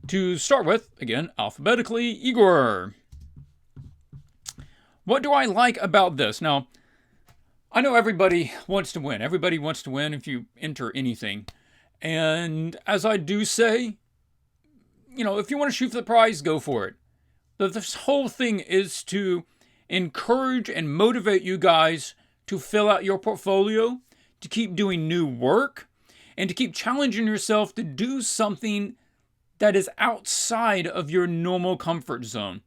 To start with, again, alphabetically, Igor. What do I like about this? Now, I know everybody wants to win. Everybody wants to win if you enter anything. And as I do say, if you want to shoot for the prize, go for it. But this whole thing is to encourage and motivate you guys to fill out your portfolio, to keep doing new work, and to keep challenging yourself to do something that is outside of your normal comfort zone.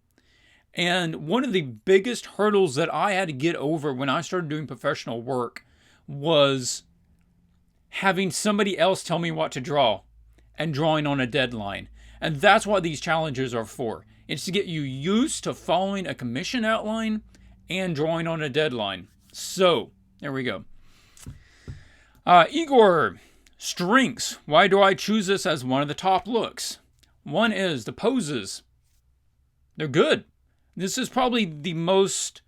And one of the biggest hurdles that I had to get over when I started doing professional work was having somebody else tell me what to draw and drawing on a deadline. And that's what these challenges are for. It's to get you used to following a commission outline and drawing on a deadline. So, there we go. Igor, strengths. Why do I choose this as one of the top looks? One is the poses. They're good. This is probably the most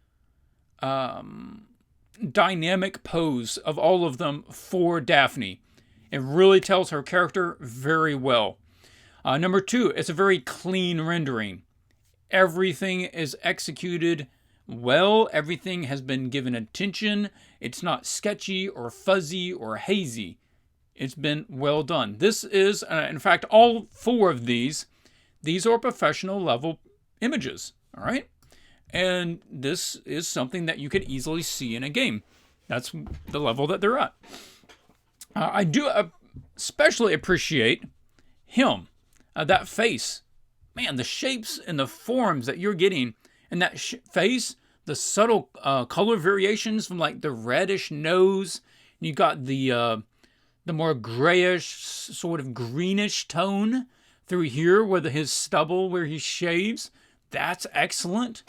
dynamic pose of all of them for Daphne. It really tells her character very well. Number two, it's a very clean rendering. Everything is executed well. Everything has been given attention. It's not sketchy or fuzzy or hazy. It's been well done. This is, in fact, all four of these are professional level images, all right? And this is something that you could easily see in a game. That's the level that they're at. I do especially appreciate him, that face. Man, the shapes and the forms that you're getting in that face, the subtle color variations from like the reddish nose, and you got the more grayish, sort of greenish tone through here where his stubble, where he shaves. That's excellent.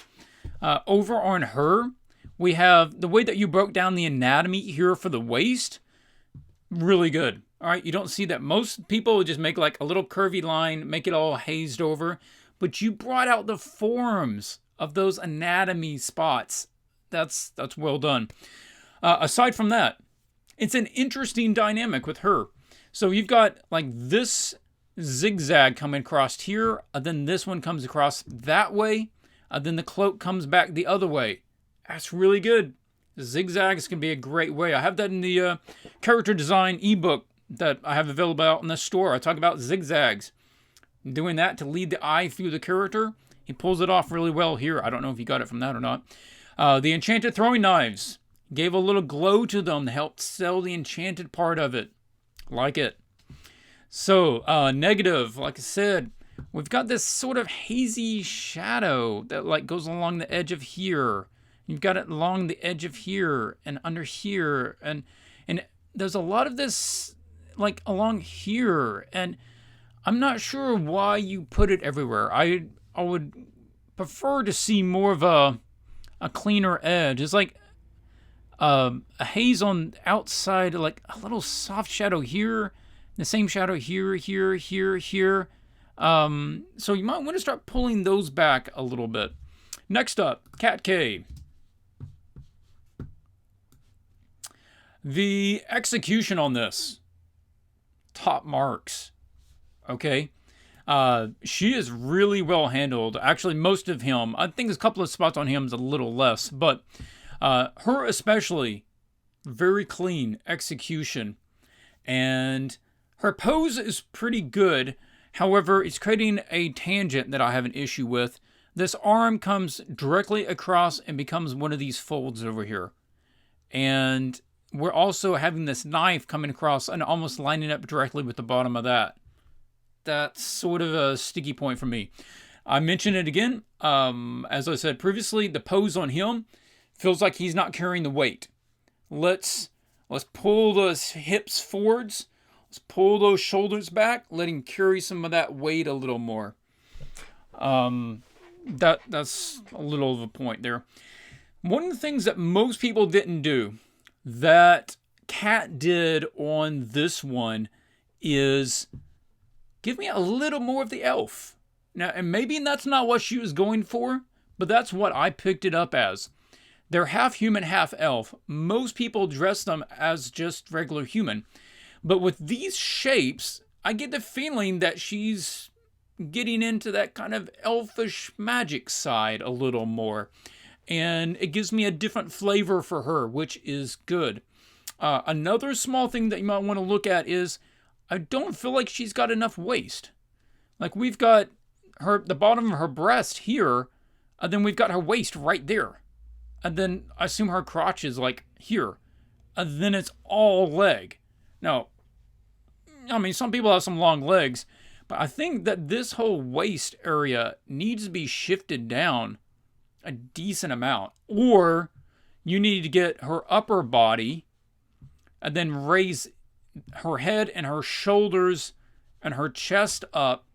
Over on her, we have the way that you broke down the anatomy here for the waist. Really good. All right, you don't see that. Most people would just make like a little curvy line, make it all hazed over. But you brought out the forms of those anatomy spots That's well done. Aside from that, it's an interesting dynamic with her. So you've got like this zigzag coming across here, then this one comes across that way, then the cloak comes back the other way. That's really good. Zigzags can be a great way. I have that in the character design ebook that I have available out in the store. I talk about zigzags. Doing that to lead the eye through the character. He pulls it off really well here. I don't know if you got it from that or not. The enchanted throwing knives. Gave a little glow to them to help sell the enchanted part of it. Like it. So, negative, like I said, we've got this sort of hazy shadow that like goes along the edge of here. You've got it along the edge of here and under here. And there's a lot of this like along here. And I'm not sure why you put it everywhere. I would prefer to see more of a cleaner edge. It's like a haze on the outside, like a little soft shadow here, the same shadow here, here, here, here. So you might want to start pulling those back a little bit. Next up, Cat K. The execution on this, top marks. Okay. She is really well handled. Actually, most of him, I think there's a couple of spots on him is a little less, but her especially, very clean execution. And her pose is pretty good. However, it's creating a tangent that I have an issue with. This arm comes directly across and becomes one of these folds over here. And we're also having this knife coming across and almost lining up directly with the bottom of that. That's sort of a sticky point for me. I mentioned it again. As I said previously, the pose on him feels like he's not carrying the weight. Let's pull those hips forwards. Let's pull those shoulders back. Let him carry some of that weight a little more. That's a little of a point there. One of the things that most people didn't do that Kat did on this one is give me a little more of the elf. Now, and maybe that's not what she was going for, but that's what I picked it up as. They're half human, half elf. Most people dress them as just regular human. But with these shapes, I get the feeling that she's getting into that kind of elfish magic side a little more. And it gives me a different flavor for her, which is good. Another small thing that you might want to look at is I don't feel like she's got enough waist. Like we've got the bottom of her breast here, and then we've got her waist right there. And then I assume her crotch is like here. And then it's all leg. Now, I mean, some people have some long legs, but I think that this whole waist area needs to be shifted down a decent amount. Or you need to get her upper body and then raise her head and her shoulders and her chest up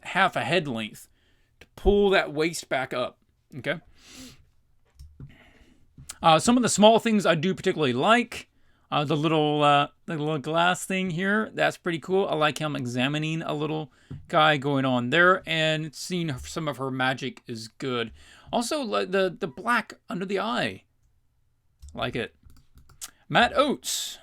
half a head length to pull that waist back up. Okay. Some of the small things I do particularly like. The little glass thing here, that's pretty cool. I like him examining a little guy going on there, and seeing some of her magic is good. Also, the black under the eye, like it. Matt Oates.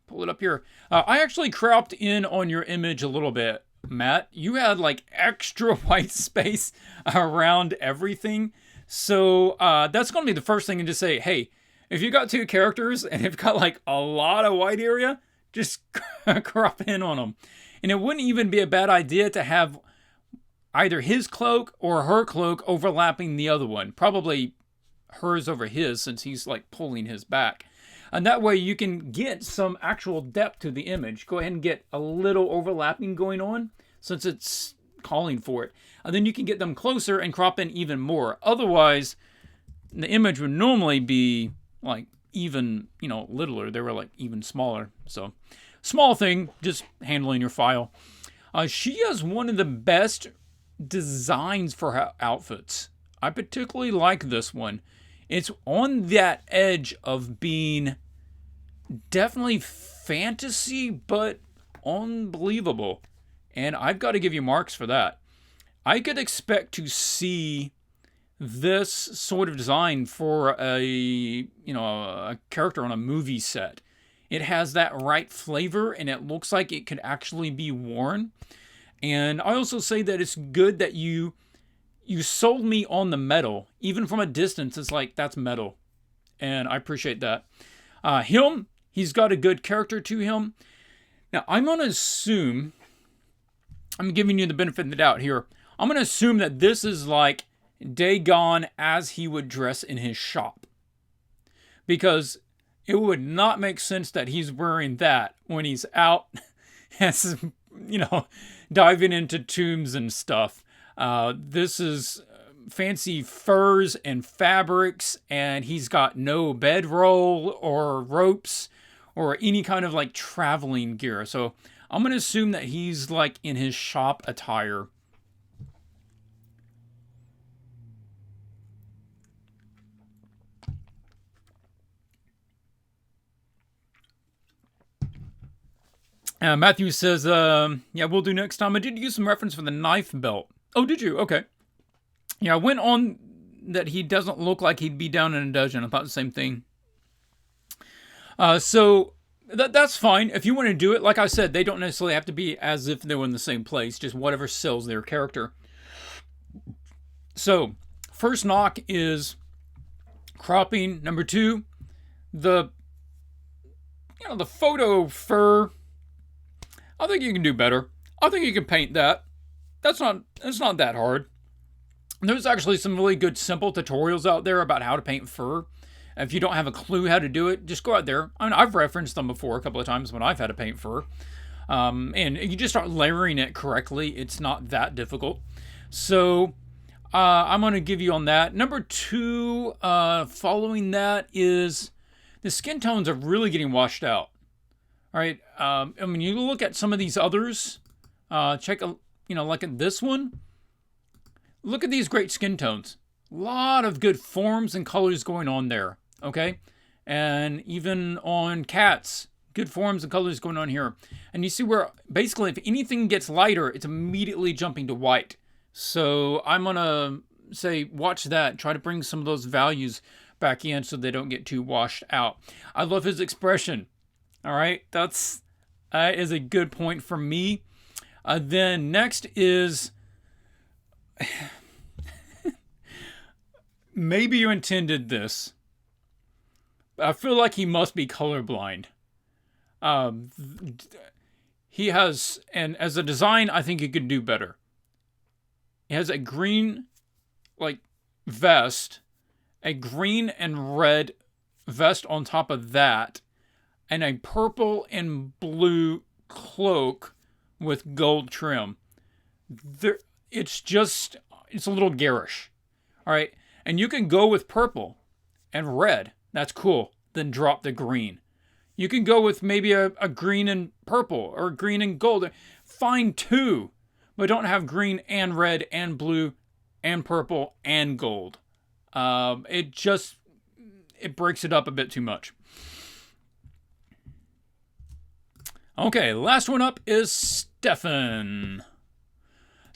Pull it up here. I actually cropped in on your image a little bit, Matt. You had like extra white space around everything. So that's going to be the first thing, and just say, hey, if you got two characters and you've got like a lot of white area, just crop in on them. And it wouldn't even be a bad idea to have either his cloak or her cloak overlapping the other one. Probably hers over his, since he's like pulling his back. And that way you can get some actual depth to the image. Go ahead and get a little overlapping going on, since it's calling for it. And then you can get them closer and crop in even more. Otherwise, the image would normally be like even, littler. They were like even smaller. So, small thing, just handling your file. She has one of the best designs for her outfits. I particularly like this one. It's on that edge of being definitely fantasy, but unbelievable. And I've got to give you marks for that. I could expect to see this sort of design for a character on a movie set. It has that right flavor, and it looks like it could actually be worn. And I also say that it's good that you sold me on the metal. Even from a distance, it's like, that's metal. And I appreciate that. He's got a good character to him. Now, I'm going to assume, I'm giving you the benefit of the doubt here. I'm going to assume that this is like Dagon as he would dress in his shop. Because it would not make sense that he's wearing that when he's out, as, diving into tombs and stuff. This is fancy furs and fabrics, and he's got no bedroll or ropes or any kind of like traveling gear. So I'm going to assume that he's like in his shop attire. Matthew says, yeah, we'll do next time. I did use some reference for the knife belt. Oh, did you? Okay. Yeah, I went on that he doesn't look like he'd be down in a dungeon. I thought the same thing. So that's fine. If you want to do it, like I said, they don't necessarily have to be as if they were in the same place. Just whatever sells their character. So, first knock is cropping. Number 2, the photo fur. I think you can do better. I think you can paint that. It's not that hard. There's actually some really good simple tutorials out there about how to paint fur. If you don't have a clue how to do it, just go out there. I mean, I've referenced them before a couple of times when I've had to paint fur. And you just start layering it correctly. It's not that difficult. So I'm going to give you on that. Number 2, following that is the skin tones are really getting washed out. All right. I mean, you look at some of these others. Check, like at this one. Look at these great skin tones. A lot of good forms and colors going on there. Okay. And even on cats, good forms and colors going on here. And you see where basically if anything gets lighter, it's immediately jumping to white. So I'm going to say, watch that. Try to bring some of those values back in so they don't get too washed out. I love his expression. All right, that is a good point for me. Then next is, maybe you intended this. I feel like he must be colorblind. He has, and as a design, I think he could do better. He has a green, vest, a green and red vest on top of that, and a purple and blue cloak with gold trim. It's a little garish. All right. And you can go with purple and red. That's cool. Then drop the green. You can go with maybe a green and purple or green and gold. Fine too. But don't have green and red and blue and purple and gold. It breaks it up a bit too much. Okay, last one up is Stefan.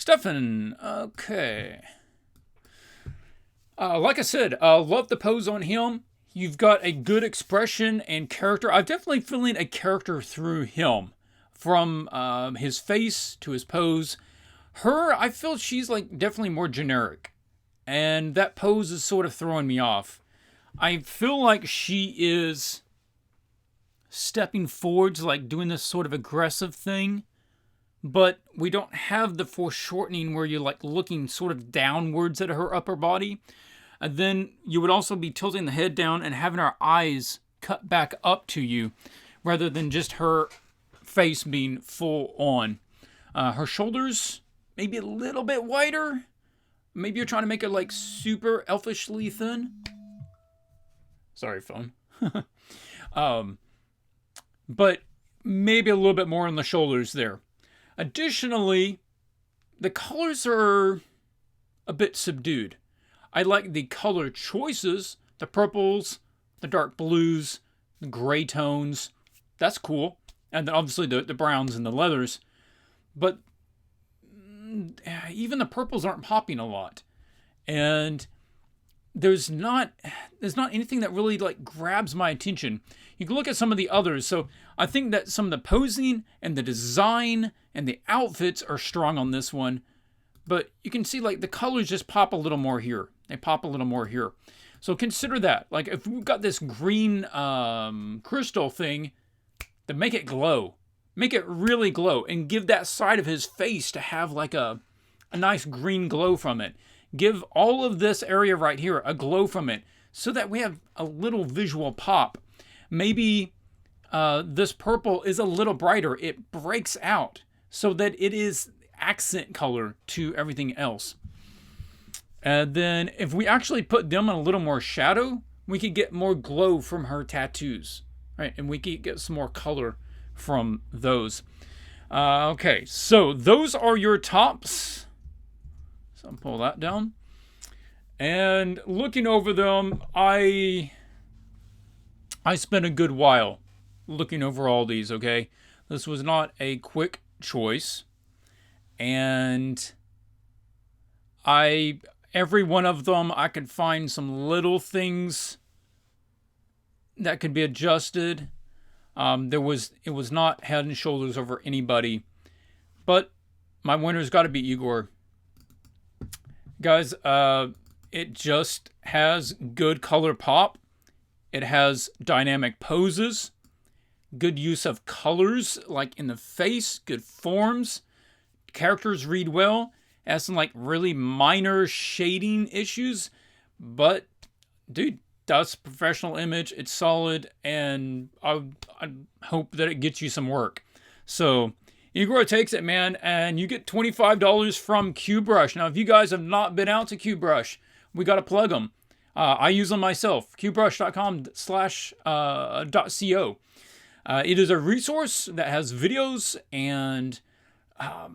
Okay. Like I said, love the pose on him. You've got a good expression and character. I'm definitely feeling a character through him. From his face to his pose. Her, I feel she's definitely more generic. And that pose is sort of throwing me off. I feel like she is stepping forwards, doing this sort of aggressive thing. But we don't have the foreshortening where you're looking sort of downwards at her upper body. And then you would also be tilting the head down and having her eyes cut back up to you rather than just her face being full on. Her shoulders maybe a little bit wider. Maybe you're trying to make her super elfishly thin. Sorry, phone. But maybe a little bit more on the shoulders there. Additionally, the colors are a bit subdued. I like the color choices, the purples, the dark blues, the gray tones. That's cool. And then obviously the browns and the leathers. But even the purples aren't popping a lot. And there's not anything that really like grabs my attention. You can look at some of the others. So I think that some of the posing and the design and the outfits are strong on this one. But you can see like the colors just pop a little more here. They pop a little more here. So consider that. Like if we've got this green crystal thing, then make it glow. Make it really glow and give that side of his face to have like a nice green glow from it. Give all of this area right here a glow from it so that we have a little visual pop. Maybe this purple is a little brighter. It breaks out so that it is accent color to everything else. And then if we actually put them in a little more shadow, we could get more glow from her tattoos, right? And we could get some more color from those. Okay, so those are your tops. So I'll pull that down. And looking over them, I spent a good while looking over all these, okay? This was not a quick choice. And every one of them, I could find some little things that could be adjusted. It was not head and shoulders over anybody. But my winner's got to be Igor. Guys, it just has good color pop. It has dynamic poses. Good use of colors, like in the face. Good forms. Characters read well. Has some like really minor shading issues. But, dude, that's professional image. It's solid. And I hope that it gets you some work. So Igor takes it, man, and you get $25 from QBrush. Now, if you guys have not been out to QBrush, we got to plug them. I use them myself, qbrush.com/.co. It is a resource that has videos and, I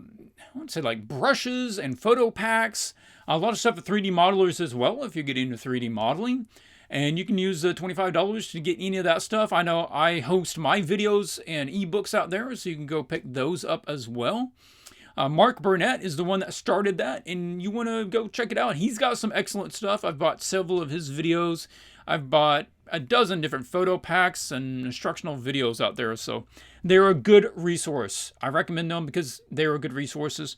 want to say like brushes and photo packs, a lot of stuff with 3D modelers as well, if you get into 3D modeling. And you can use the $25 to get any of that stuff. I know I host my videos and ebooks out there, so you can go pick those up as well. Mark Burnett is the one that started that, and you want to go check it out. He's got some excellent stuff. I've bought several of his videos. I've bought a dozen different photo packs and instructional videos out there, so they're a good resource. I recommend them because they're good resources,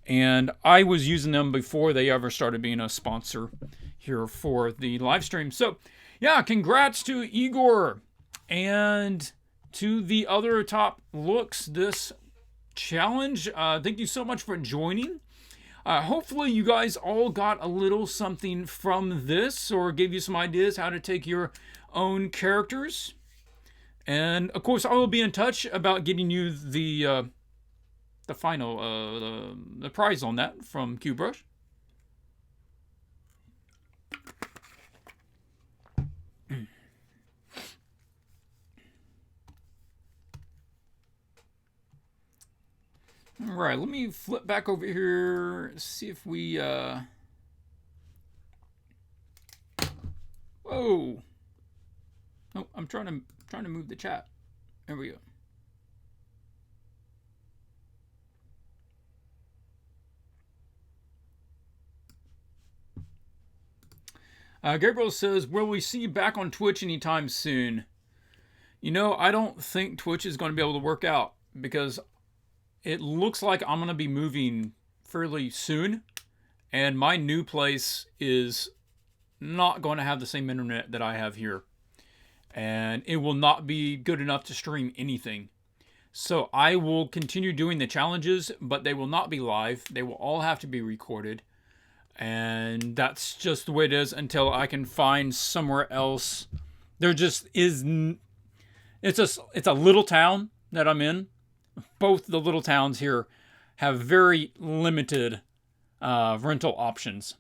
and I was using them before they ever started being a sponsor here for the live stream. So yeah, congrats to Igor and to the other top looks this challenge. Thank you so much for joining. Hopefully you guys all got a little something from this or gave you some ideas how to take your own characters. And of course I will be in touch about getting you the final the prize on that from QBrush. All right, let me flip back over here, see if we, whoa. Oh, I'm trying to move the chat. There we go. Gabriel says, will we see you back on Twitch anytime soon? You know, I don't think Twitch is going to be able to work out because it looks like I'm going to be moving fairly soon, and my new place is not going to have the same internet that I have here, and it will not be good enough to stream anything. So I will continue doing the challenges, but they will not be live. They will all have to be recorded, and that's just the way it is until I can find somewhere else. There just is, it's a little town that I'm in. Both the little towns here have very limited rental options,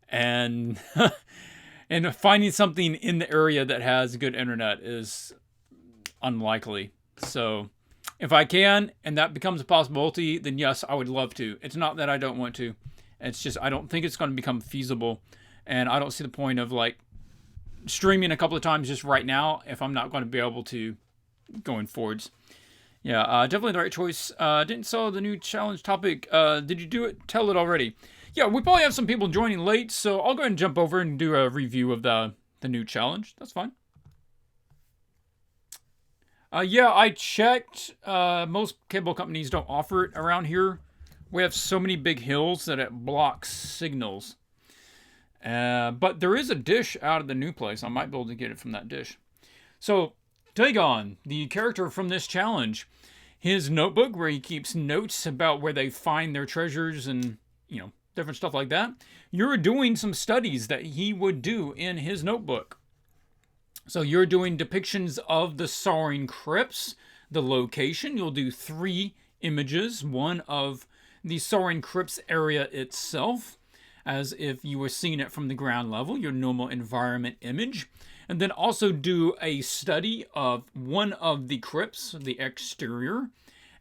and and finding something in the area that has good internet is unlikely. So if I can and that becomes a possibility, then yes, I would love to. It's not that I don't want to. It's just I don't think it's going to become feasible, and I don't see the point of like streaming a couple of times just right now if I'm not going to be able to going forwards. Yeah, definitely the right choice. Didn't saw the new challenge topic. Did you do it? Tell it already. yeah, we probably have some people joining late, so I'll go ahead and jump over and do a review of the new challenge. That's fine. Yeah, I checked. Most cable companies don't offer it around here. We have so many big hills that it blocks signals. But there is a dish out of the new place. I might be able to get it from that dish. So, Dagon, the character from this challenge, his notebook where he keeps notes about where they find their treasures and, different stuff like that. You're doing some studies that he would do in his notebook. So you're doing depictions of the soaring crypts, the location. You'll do 3 images, one of the soaring crypts area itself, as if you were seeing it from the ground level, your normal environment image. And then also do a study of one of the crypts, the exterior,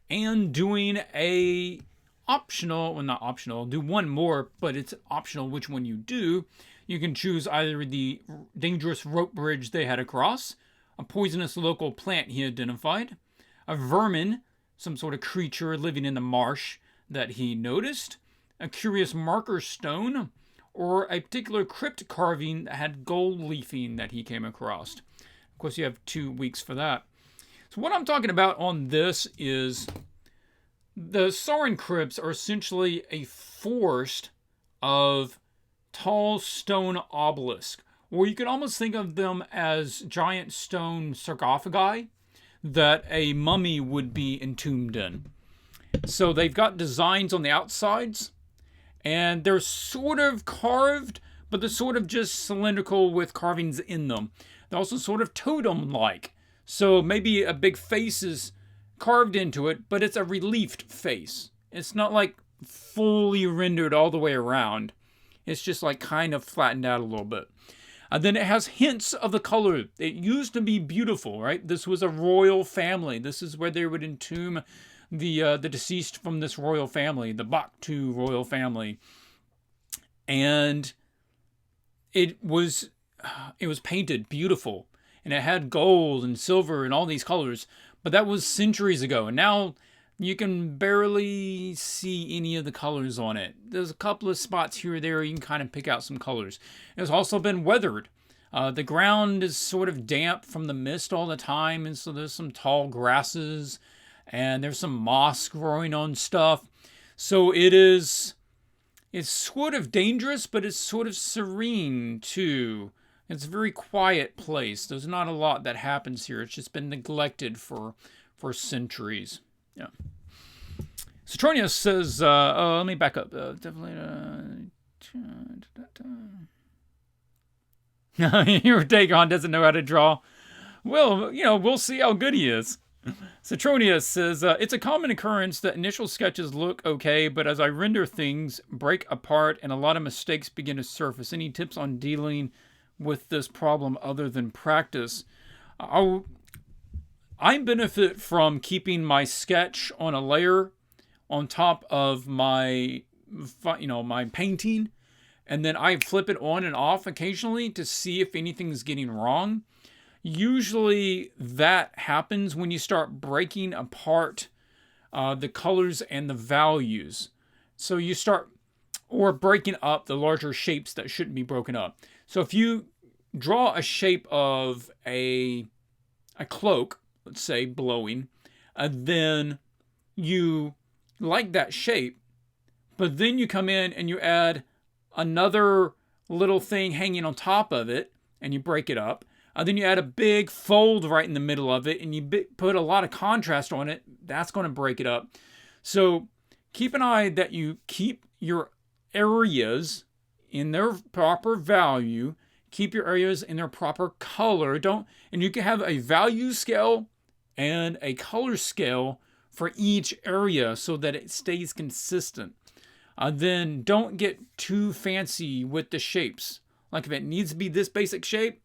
and doing a optional, well, not optional, do one more, but it's optional which one you do. You can choose either the dangerous rope bridge they had across, a poisonous local plant he identified, a vermin, some sort of creature living in the marsh that he noticed, a curious marker stone, or a particular crypt carving that had gold leafing that he came across. Of course, you have 2 weeks for that. So what I'm talking about on this is the soaring crypts are essentially a forest of tall stone obelisk, or you could almost think of them as giant stone sarcophagi that a mummy would be entombed in. So they've got designs on the outsides, and they're sort of carved, but they're sort of just cylindrical with carvings in them. They're also sort of totem-like. So maybe a big face is carved into it, but it's a reliefed face. It's not like fully rendered all the way around. It's just like kind of flattened out a little bit. And then it has hints of the color. It used to be beautiful, right? This was a royal family. This is where they would entomb the deceased from this royal family, the Bakhtu royal family. And it was painted beautiful. And it had gold and silver and all these colors. But that was centuries ago. And now you can barely see any of the colors on it. There's a couple of spots here or there you can kind of pick out some colors. It's also been weathered. The ground is sort of damp from the mist all the time. And so there's some tall grasses. And there's some moss growing on stuff. So it's sort of dangerous, but it's sort of serene too. It's a very quiet place. There's not a lot that happens here. It's just been neglected for centuries. Yeah. Citronius says, let me back up. Definitely. Your Dagon doesn't know how to draw. Well, we'll see how good he is. Citronius says, it's a common occurrence that initial sketches look okay, but as I render things, break apart and a lot of mistakes begin to surface. Any tips on dealing with this problem other than practice? I benefit from keeping my sketch on a layer on top of my painting, and then I flip it on and off occasionally to see if anything's getting wrong. Usually that happens when you start breaking apart the colors and the values. So you start, or breaking up the larger shapes that shouldn't be broken up. So if you draw a shape of a cloak, let's say blowing, then you like that shape, but then you come in and you add another little thing hanging on top of it and you break it up. Then you add a big fold right in the middle of it and you put a lot of contrast on it. That's going to break it up. So keep an eye that you keep your areas in their proper value. Keep your areas in their proper color. And you can have a value scale and a color scale for each area so that it stays consistent. Then don't get too fancy with the shapes. Like if it needs to be this basic shape,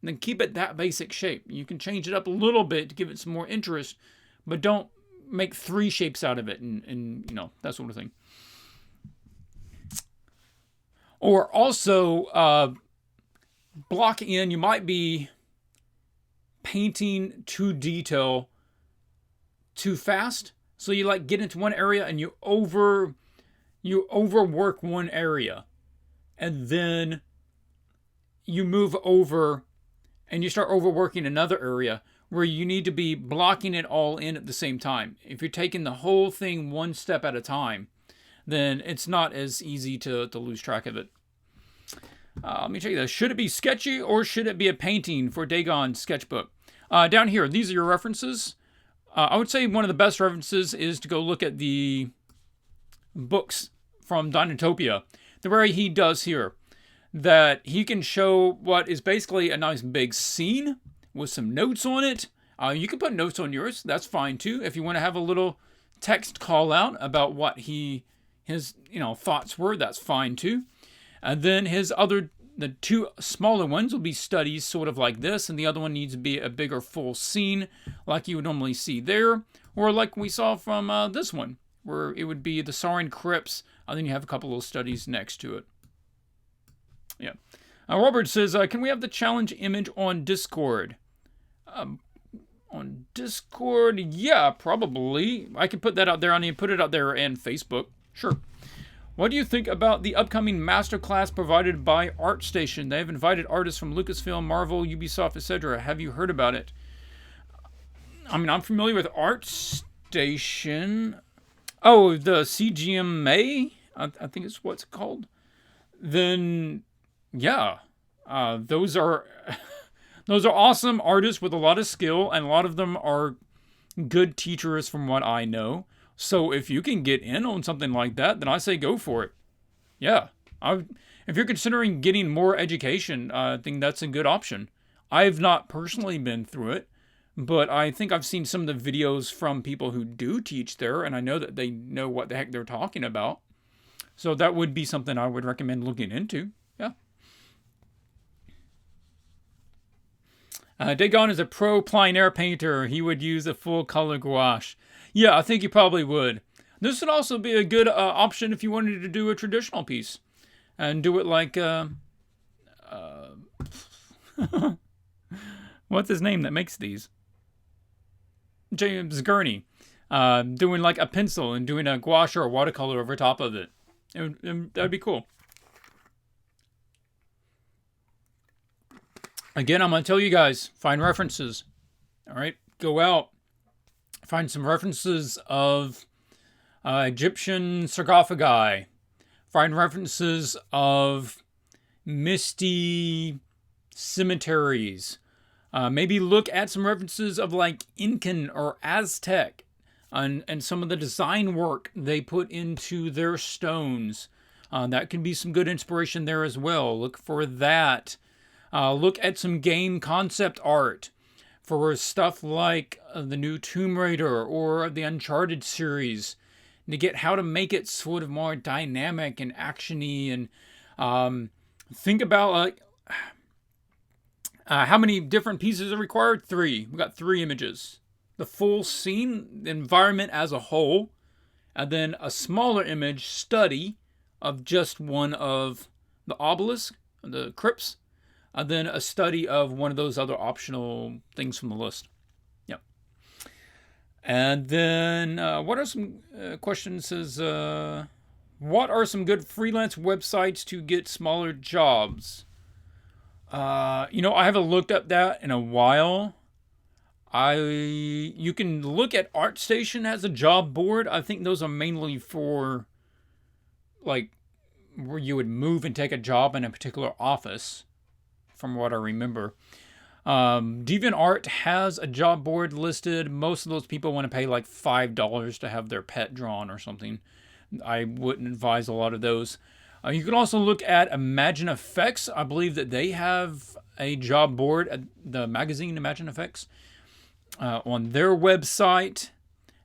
then keep it that basic shape. You can change it up a little bit to give it some more interest, but don't make 3 shapes out of it and that sort of thing. Or also block in, you might be painting to detail too fast. So you get into one area and you you overwork one area and then you move over and you start overworking another area where you need to be blocking it all in at the same time. If you're taking the whole thing one step at a time, then it's not as easy to lose track of it. Let me tell you this. Should it be sketchy or should it be a painting for Dagon's sketchbook? Down here, these are your references. I would say one of the best references is to go look at the books from Dinotopia. The way he does here, that he can show what is basically a nice big scene with some notes on it. You can put notes on yours. That's fine too. If you want to have a little text call out about what his thoughts were, that's fine too. And then the two smaller ones will be studies sort of like this, and the other one needs to be a bigger full scene like you would normally see there, or like we saw from this one, where it would be the Saurian crypts, and then you have a couple of studies next to it. Yeah. Robert says, can we have the challenge image on Discord? On Discord? Yeah, probably. I can put that out there. I need to put it out there and Facebook. Sure. What do you think about the upcoming masterclass provided by ArtStation? They have invited artists from Lucasfilm, Marvel, Ubisoft, etc. Have you heard about it? I mean, I'm familiar with ArtStation. Oh, the CGMA? I think it's what's called. Then, yeah. Those are awesome artists with a lot of skill, and a lot of them are good teachers from what I know. So if you can get in on something like that, then I say go for it. Yeah. If you're considering getting more education, I think that's a good option. I've not personally been through it, but I think I've seen some of the videos from people who do teach there, and I know that they know what the heck they're talking about. So that would be something I would recommend looking into. Yeah. Dagon is a pro plein air painter. He would use a full color gouache. Yeah, I think you probably would. This would also be a good option if you wanted to do a traditional piece. And do it like... what's his name that makes these? James Gurney. Doing like a pencil and doing a gouache or a watercolor over top of it. That'd be cool. Again, I'm going to tell you guys, find references. All right? Go out. Find some references of Egyptian sarcophagi. Find references of misty cemeteries. Maybe look at some references of like Incan or Aztec and some of the design work they put into their stones. That can be some good inspiration there as well. Look for that. Look at some game concept art for stuff like the new Tomb Raider or the Uncharted series, to get how to make it sort of more dynamic and actiony, and think about like how many different pieces are required. 3. We got 3 images: the full scene, the environment as a whole, and then a smaller image study of just one of the obelisks, the crypts. And then a study of one of those other optional things from the list. Yep. And then, what are some questions? Says, what are some good freelance websites to get smaller jobs? I haven't looked up that in a while. You can look at ArtStation as a job board. I think those are mainly for, like, where you would move and take a job in a particular office, from what I remember. DeviantArt has a job board listed. Most of those people want to pay like $5 to have their pet drawn or something. I wouldn't advise a lot of those. You can also look at Imagine Effects. I believe that they have a job board at the magazine Imagine Effects on their website.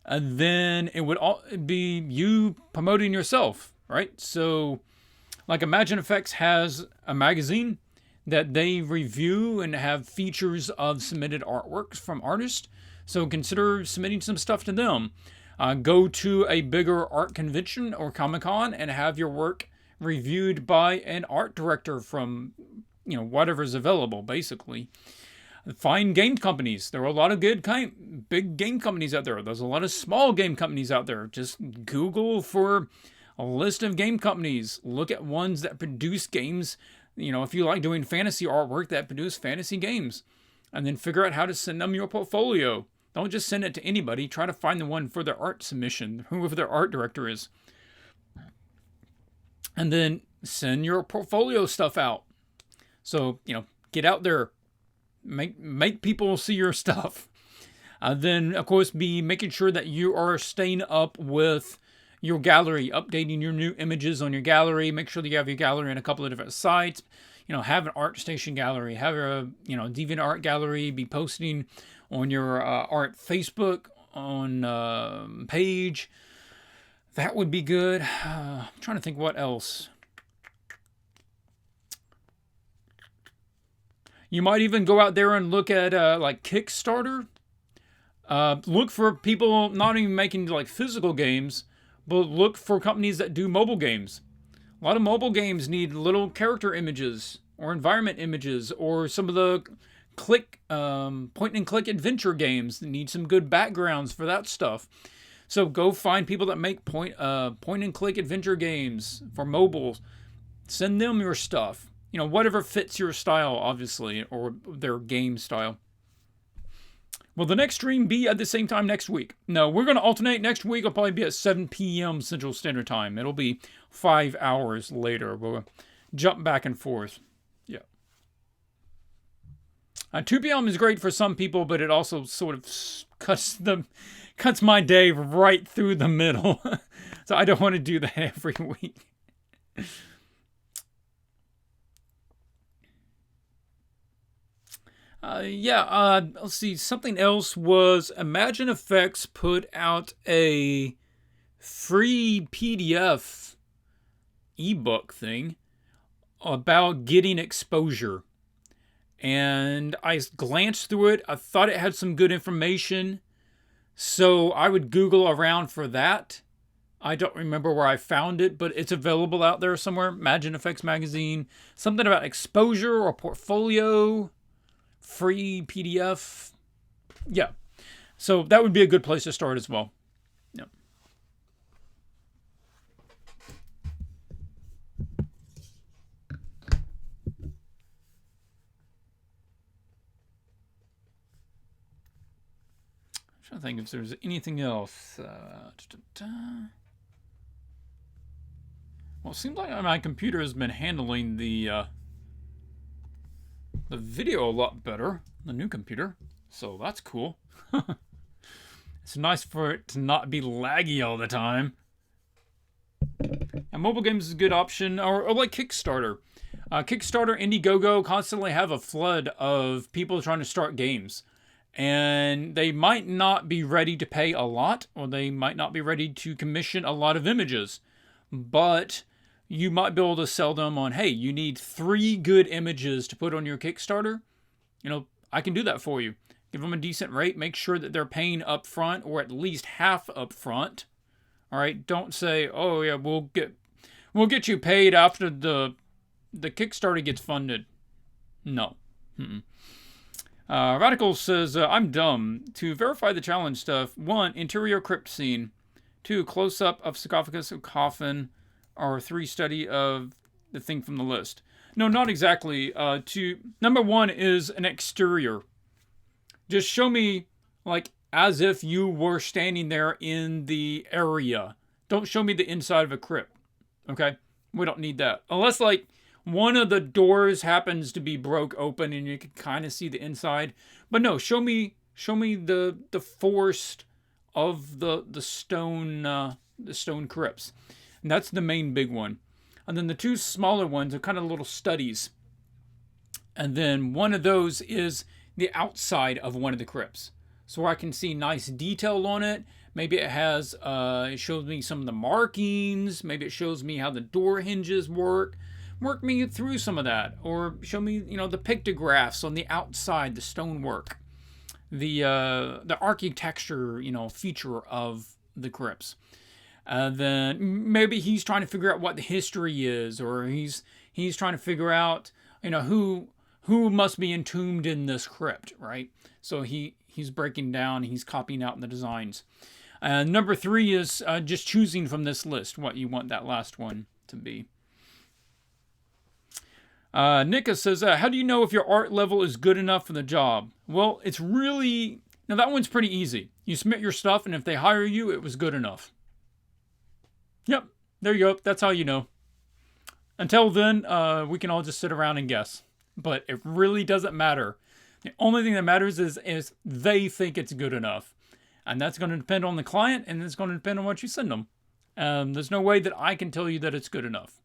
And then it would be you promoting yourself, right? So like Imagine Effects has a magazine that they review and have features of submitted artworks from artists. So consider submitting some stuff to them. Go to a bigger art convention or Comic-Con and have your work reviewed by an art director from, whatever's available, basically. Find game companies. There are a lot of good big game companies out there. There's a lot of small game companies out there. Just Google for a list of game companies. Look at ones that produce games. You know, if you like doing fantasy artwork, that produce fantasy games. And then figure out how to send them your portfolio. Don't just send it to anybody. Try to find the one for their art submission, whoever their art director is. And then send your portfolio stuff out. So, you know, get out there. Make people see your stuff. Then, of course, be making sure that you are staying up with your gallery, updating your new images on your gallery. Make sure that you have your gallery in a couple of different sites. You know, have an ArtStation gallery, have a, you know, DeviantArt gallery, be posting on your art Facebook on page. That would be good. I'm trying to think what else. You might even go out there and look at like Kickstarter. Look for people not even making like physical games, but look for companies that do mobile games. A lot of mobile games need little character images or environment images, or some of the point and click adventure games that need some good backgrounds for that stuff. So go find people that make point and click adventure games for mobile. Send them your stuff. You know, whatever fits your style, obviously, or their game style. Will the next stream be at the same time next week? No, we're going to alternate. Next week will probably be at 7 p.m. Central Standard Time. It'll be 5 hours later. We'll jump back and forth. Yeah. 2 p.m. is great for some people, but it also sort of cuts my day right through the middle. So I don't want to do that every week. Let's see. Something else was Imagine Effects put out a free PDF ebook thing about getting exposure. And I glanced through it. I thought it had some good information. So I would Google around for that. I don't remember where I found it, but it's available out there somewhere. Imagine Effects Magazine. Something about exposure or portfolio. Free PDF. Yeah. So that would be a good place to start as well. Yeah. I'm trying to think if there's anything else. Well, it seems like my computer has been handling the video a lot better, the new computer, so that's cool. It's nice for it to not be laggy all the time. And mobile games is a good option, or like Kickstarter. Kickstarter, Indiegogo constantly have a flood of people trying to start games. And they might not be ready to pay a lot, or they might not be ready to commission a lot of images. But you might be able to sell them on, hey, you need 3 good images to put on your Kickstarter. You know, I can do that for you. Give them a decent rate. Make sure that they're paying up front, or at least half up front. All right, don't say, oh yeah, we'll get you paid after the Kickstarter gets funded. No. Radical says, I'm dumb. To verify the challenge stuff, 1, interior crypt scene. 2, close-up of sarcophagus or coffin. Or 3, study of the thing from the list. No, not exactly. Number 1 is an exterior. Just show me, like, as if you were standing there in the area. Don't show me the inside of a crypt. Okay? We don't need that. Unless, like, one of the doors happens to be broke open and you can kind of see the inside. But no, show me the forest of the stone crypts. And that's the main big one. And then the 2 smaller ones are kind of little studies. And then one of those is the outside of one of the crypts. So I can see nice detail on it. Maybe it has, it shows me some of the markings. Maybe it shows me how the door hinges work. Work me through some of that. Or show me, the pictographs on the outside, the stonework. The architecture, feature of the crypts. Then maybe he's trying to figure out what the history is, or he's trying to figure out, who must be entombed in this crypt, right? So he's breaking down, he's copying out the designs. And number 3 is just choosing from this list what you want that last one to be. Nika says, how do you know if your art level is good enough for the job? Well, it's really... Now, that one's pretty easy. You submit your stuff, and if they hire you, it was good enough. Yep, there you go. That's how you know. Until then, we can all just sit around and guess. But it really doesn't matter. The only thing that matters is they think it's good enough. And that's going to depend on the client, and it's going to depend on what you send them. There's no way that I can tell you that it's good enough.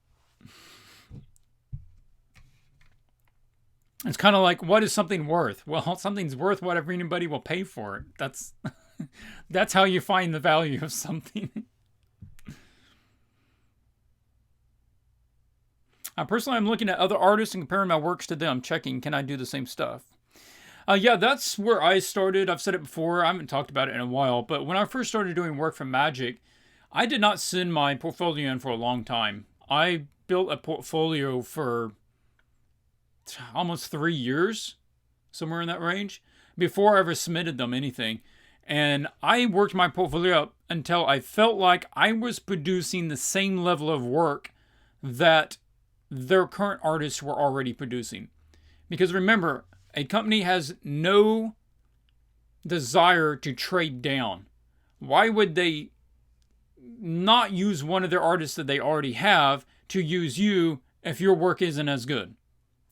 It's kind of like, what is something worth? Well, something's worth whatever anybody will pay for it. That's how you find the value of something. Personally, I'm looking at other artists and comparing my works to them, checking, can I do the same stuff? Yeah, that's where I started. I've said it before. I haven't talked about it in a while. But when I first started doing work for Magic, I did not send my portfolio in for a long time. I built a portfolio for almost 3 years, somewhere in that range, before I ever submitted them anything. And I worked my portfolio up until I felt like I was producing the same level of work that their current artists were already producing. Because remember, a company has no desire to trade down. Why would they not use one of their artists that they already have to use you if your work isn't as good?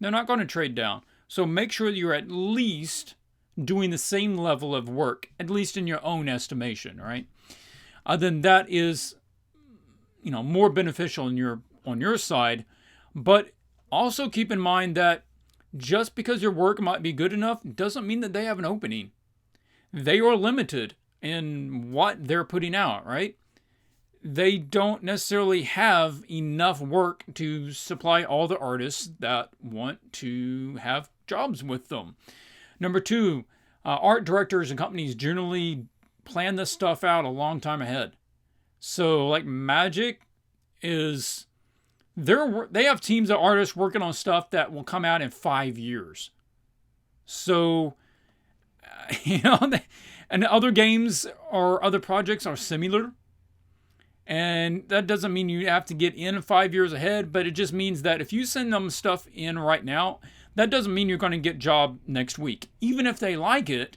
They're not going to trade down. So make sure that you're at least doing the same level of work, at least in your own estimation, right? Then that is, more beneficial on your side. But also keep in mind that just because your work might be good enough doesn't mean that they have an opening. They are limited in what they're putting out, right? They don't necessarily have enough work to supply all the artists that want to have jobs with them. Number 2, art directors and companies generally plan this stuff out a long time ahead. So like Magic is... They have teams of artists working on stuff that will come out in 5 years. So, and other games or other projects are similar. And that doesn't mean you have to get in 5 years ahead, but it just means that if you send them stuff in right now, that doesn't mean you're going to get job next week. Even if they like it,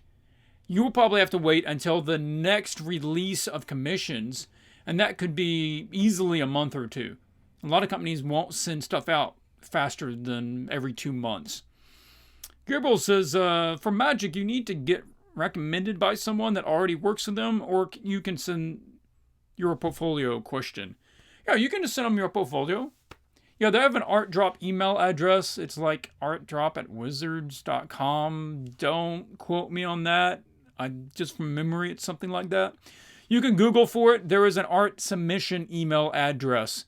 you will probably have to wait until the next release of commissions, and that could be easily a month or 2. A lot of companies won't send stuff out faster than every 2 months. Gabriel says, for Magic, you need to get recommended by someone that already works with them, or you can send your portfolio question. Yeah, you can just send them your portfolio. Yeah, they have an art drop email address. It's like artdrop@wizards.com. Don't quote me on that. Just from memory, it's something like that. You can Google for it. There is an art submission email address.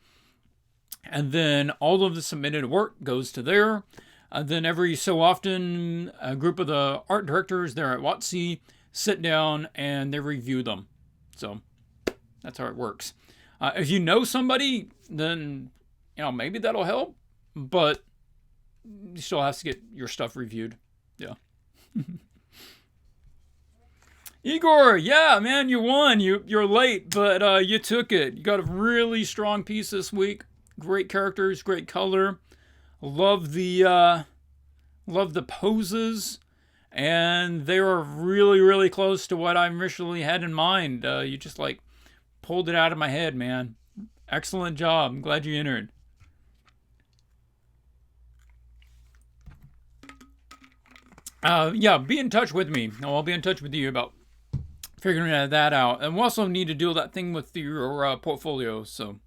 And then all of the submitted work goes to there. And then every so often, a group of the art directors there at WotC sit down and they review them. So that's how it works. If you know somebody, then maybe that'll help. But you still have to get your stuff reviewed. Yeah. Igor, yeah, man, you won. You're late, but you took it. You got a really strong piece this week. Great characters, great color. Love the poses, and they were really, really close to what I initially had in mind. You just pulled it out of my head, man. Excellent job. I'm glad you entered. Yeah, be in touch with me. I'll be in touch with you about figuring that out. And we'll also need to do that thing with your portfolio, so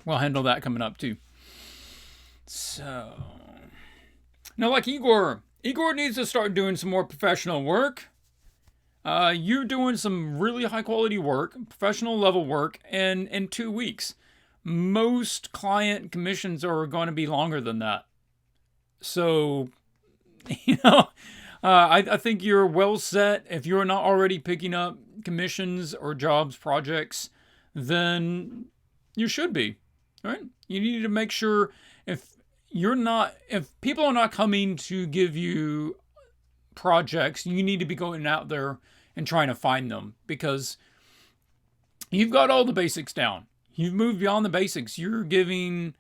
we'll handle that coming up too. So, now like Igor needs to start doing some more professional work. You're doing some really high quality work, professional level work, in 2 weeks. Most client commissions are going to be longer than that. So, I think you're well set. If you're not already picking up commissions or jobs, projects, then you should be. Right? You need to make sure if people are not coming to give you projects, you need to be going out there and trying to find them, because You've got all the basics down. You've moved beyond the basics. You're giving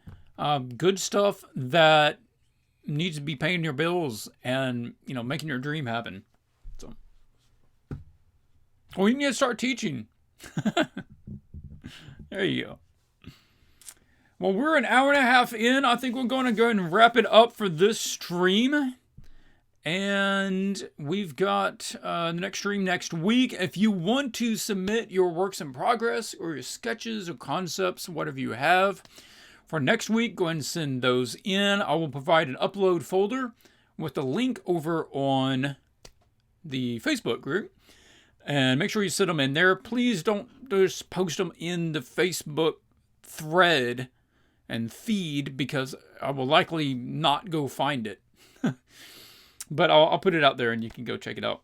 good stuff that needs to be paying your bills and, you know, making your dream happen. So, well, you need to start teaching. There you go. Well, we're an hour and a half in. I think we're going to go ahead and wrap it up for this stream. And we've got the next stream next week. If you want to submit your works in progress or your sketches or concepts, whatever you have, for next week, go ahead and send those in. I will provide an upload folder with the link over on the Facebook group. And make sure you send them in there. Please don't just post them in the Facebook thread and feed, because I will likely not go find it. But I'll put it out there and you can go check it out.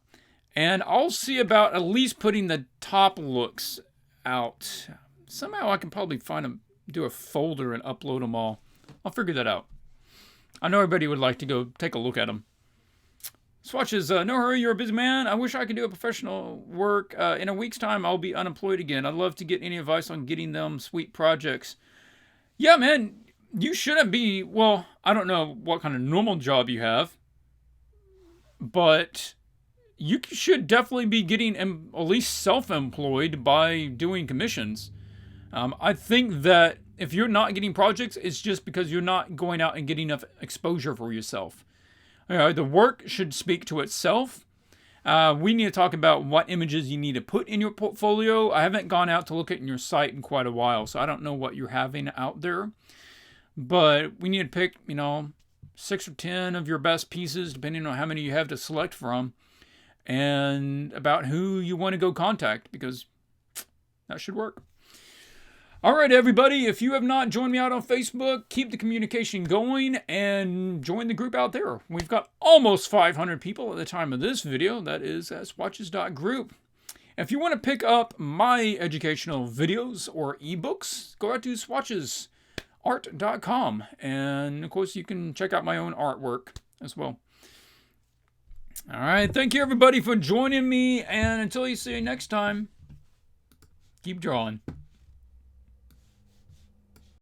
And I'll see about at least putting the top looks out. Somehow I can probably find them, do a folder and upload them all. I'll figure that out. I know everybody would like to go take a look at them. Swatches, no hurry, you're a busy man. I wish I could do a professional work. In a week's time, I'll be unemployed again. I'd love to get any advice on getting them sweet projects. Yeah, man, you shouldn't be, well, I don't know what kind of normal job you have, but you should definitely be getting at least self-employed by doing commissions. I think that if you're not getting projects, it's just because you're not going out and getting enough exposure for yourself. The work should speak to itself. We need to talk about what images you need to put in your portfolio. I haven't gone out to look at your site in quite a while, so I don't know what you're having out there. But we need to pick, 6 or 10 of your best pieces, depending on how many you have to select from, and about who you want to go contact, because that should work. All right, everybody, if you have not joined me out on Facebook, keep the communication going and join the group out there. We've got almost 500 people at the time of this video. That is at swatches.group. If you want to pick up my educational videos or ebooks, go out to swatchesart.com. And, of course, you can check out my own artwork as well. All right, thank you, everybody, for joining me. And until you see you next time, keep drawing.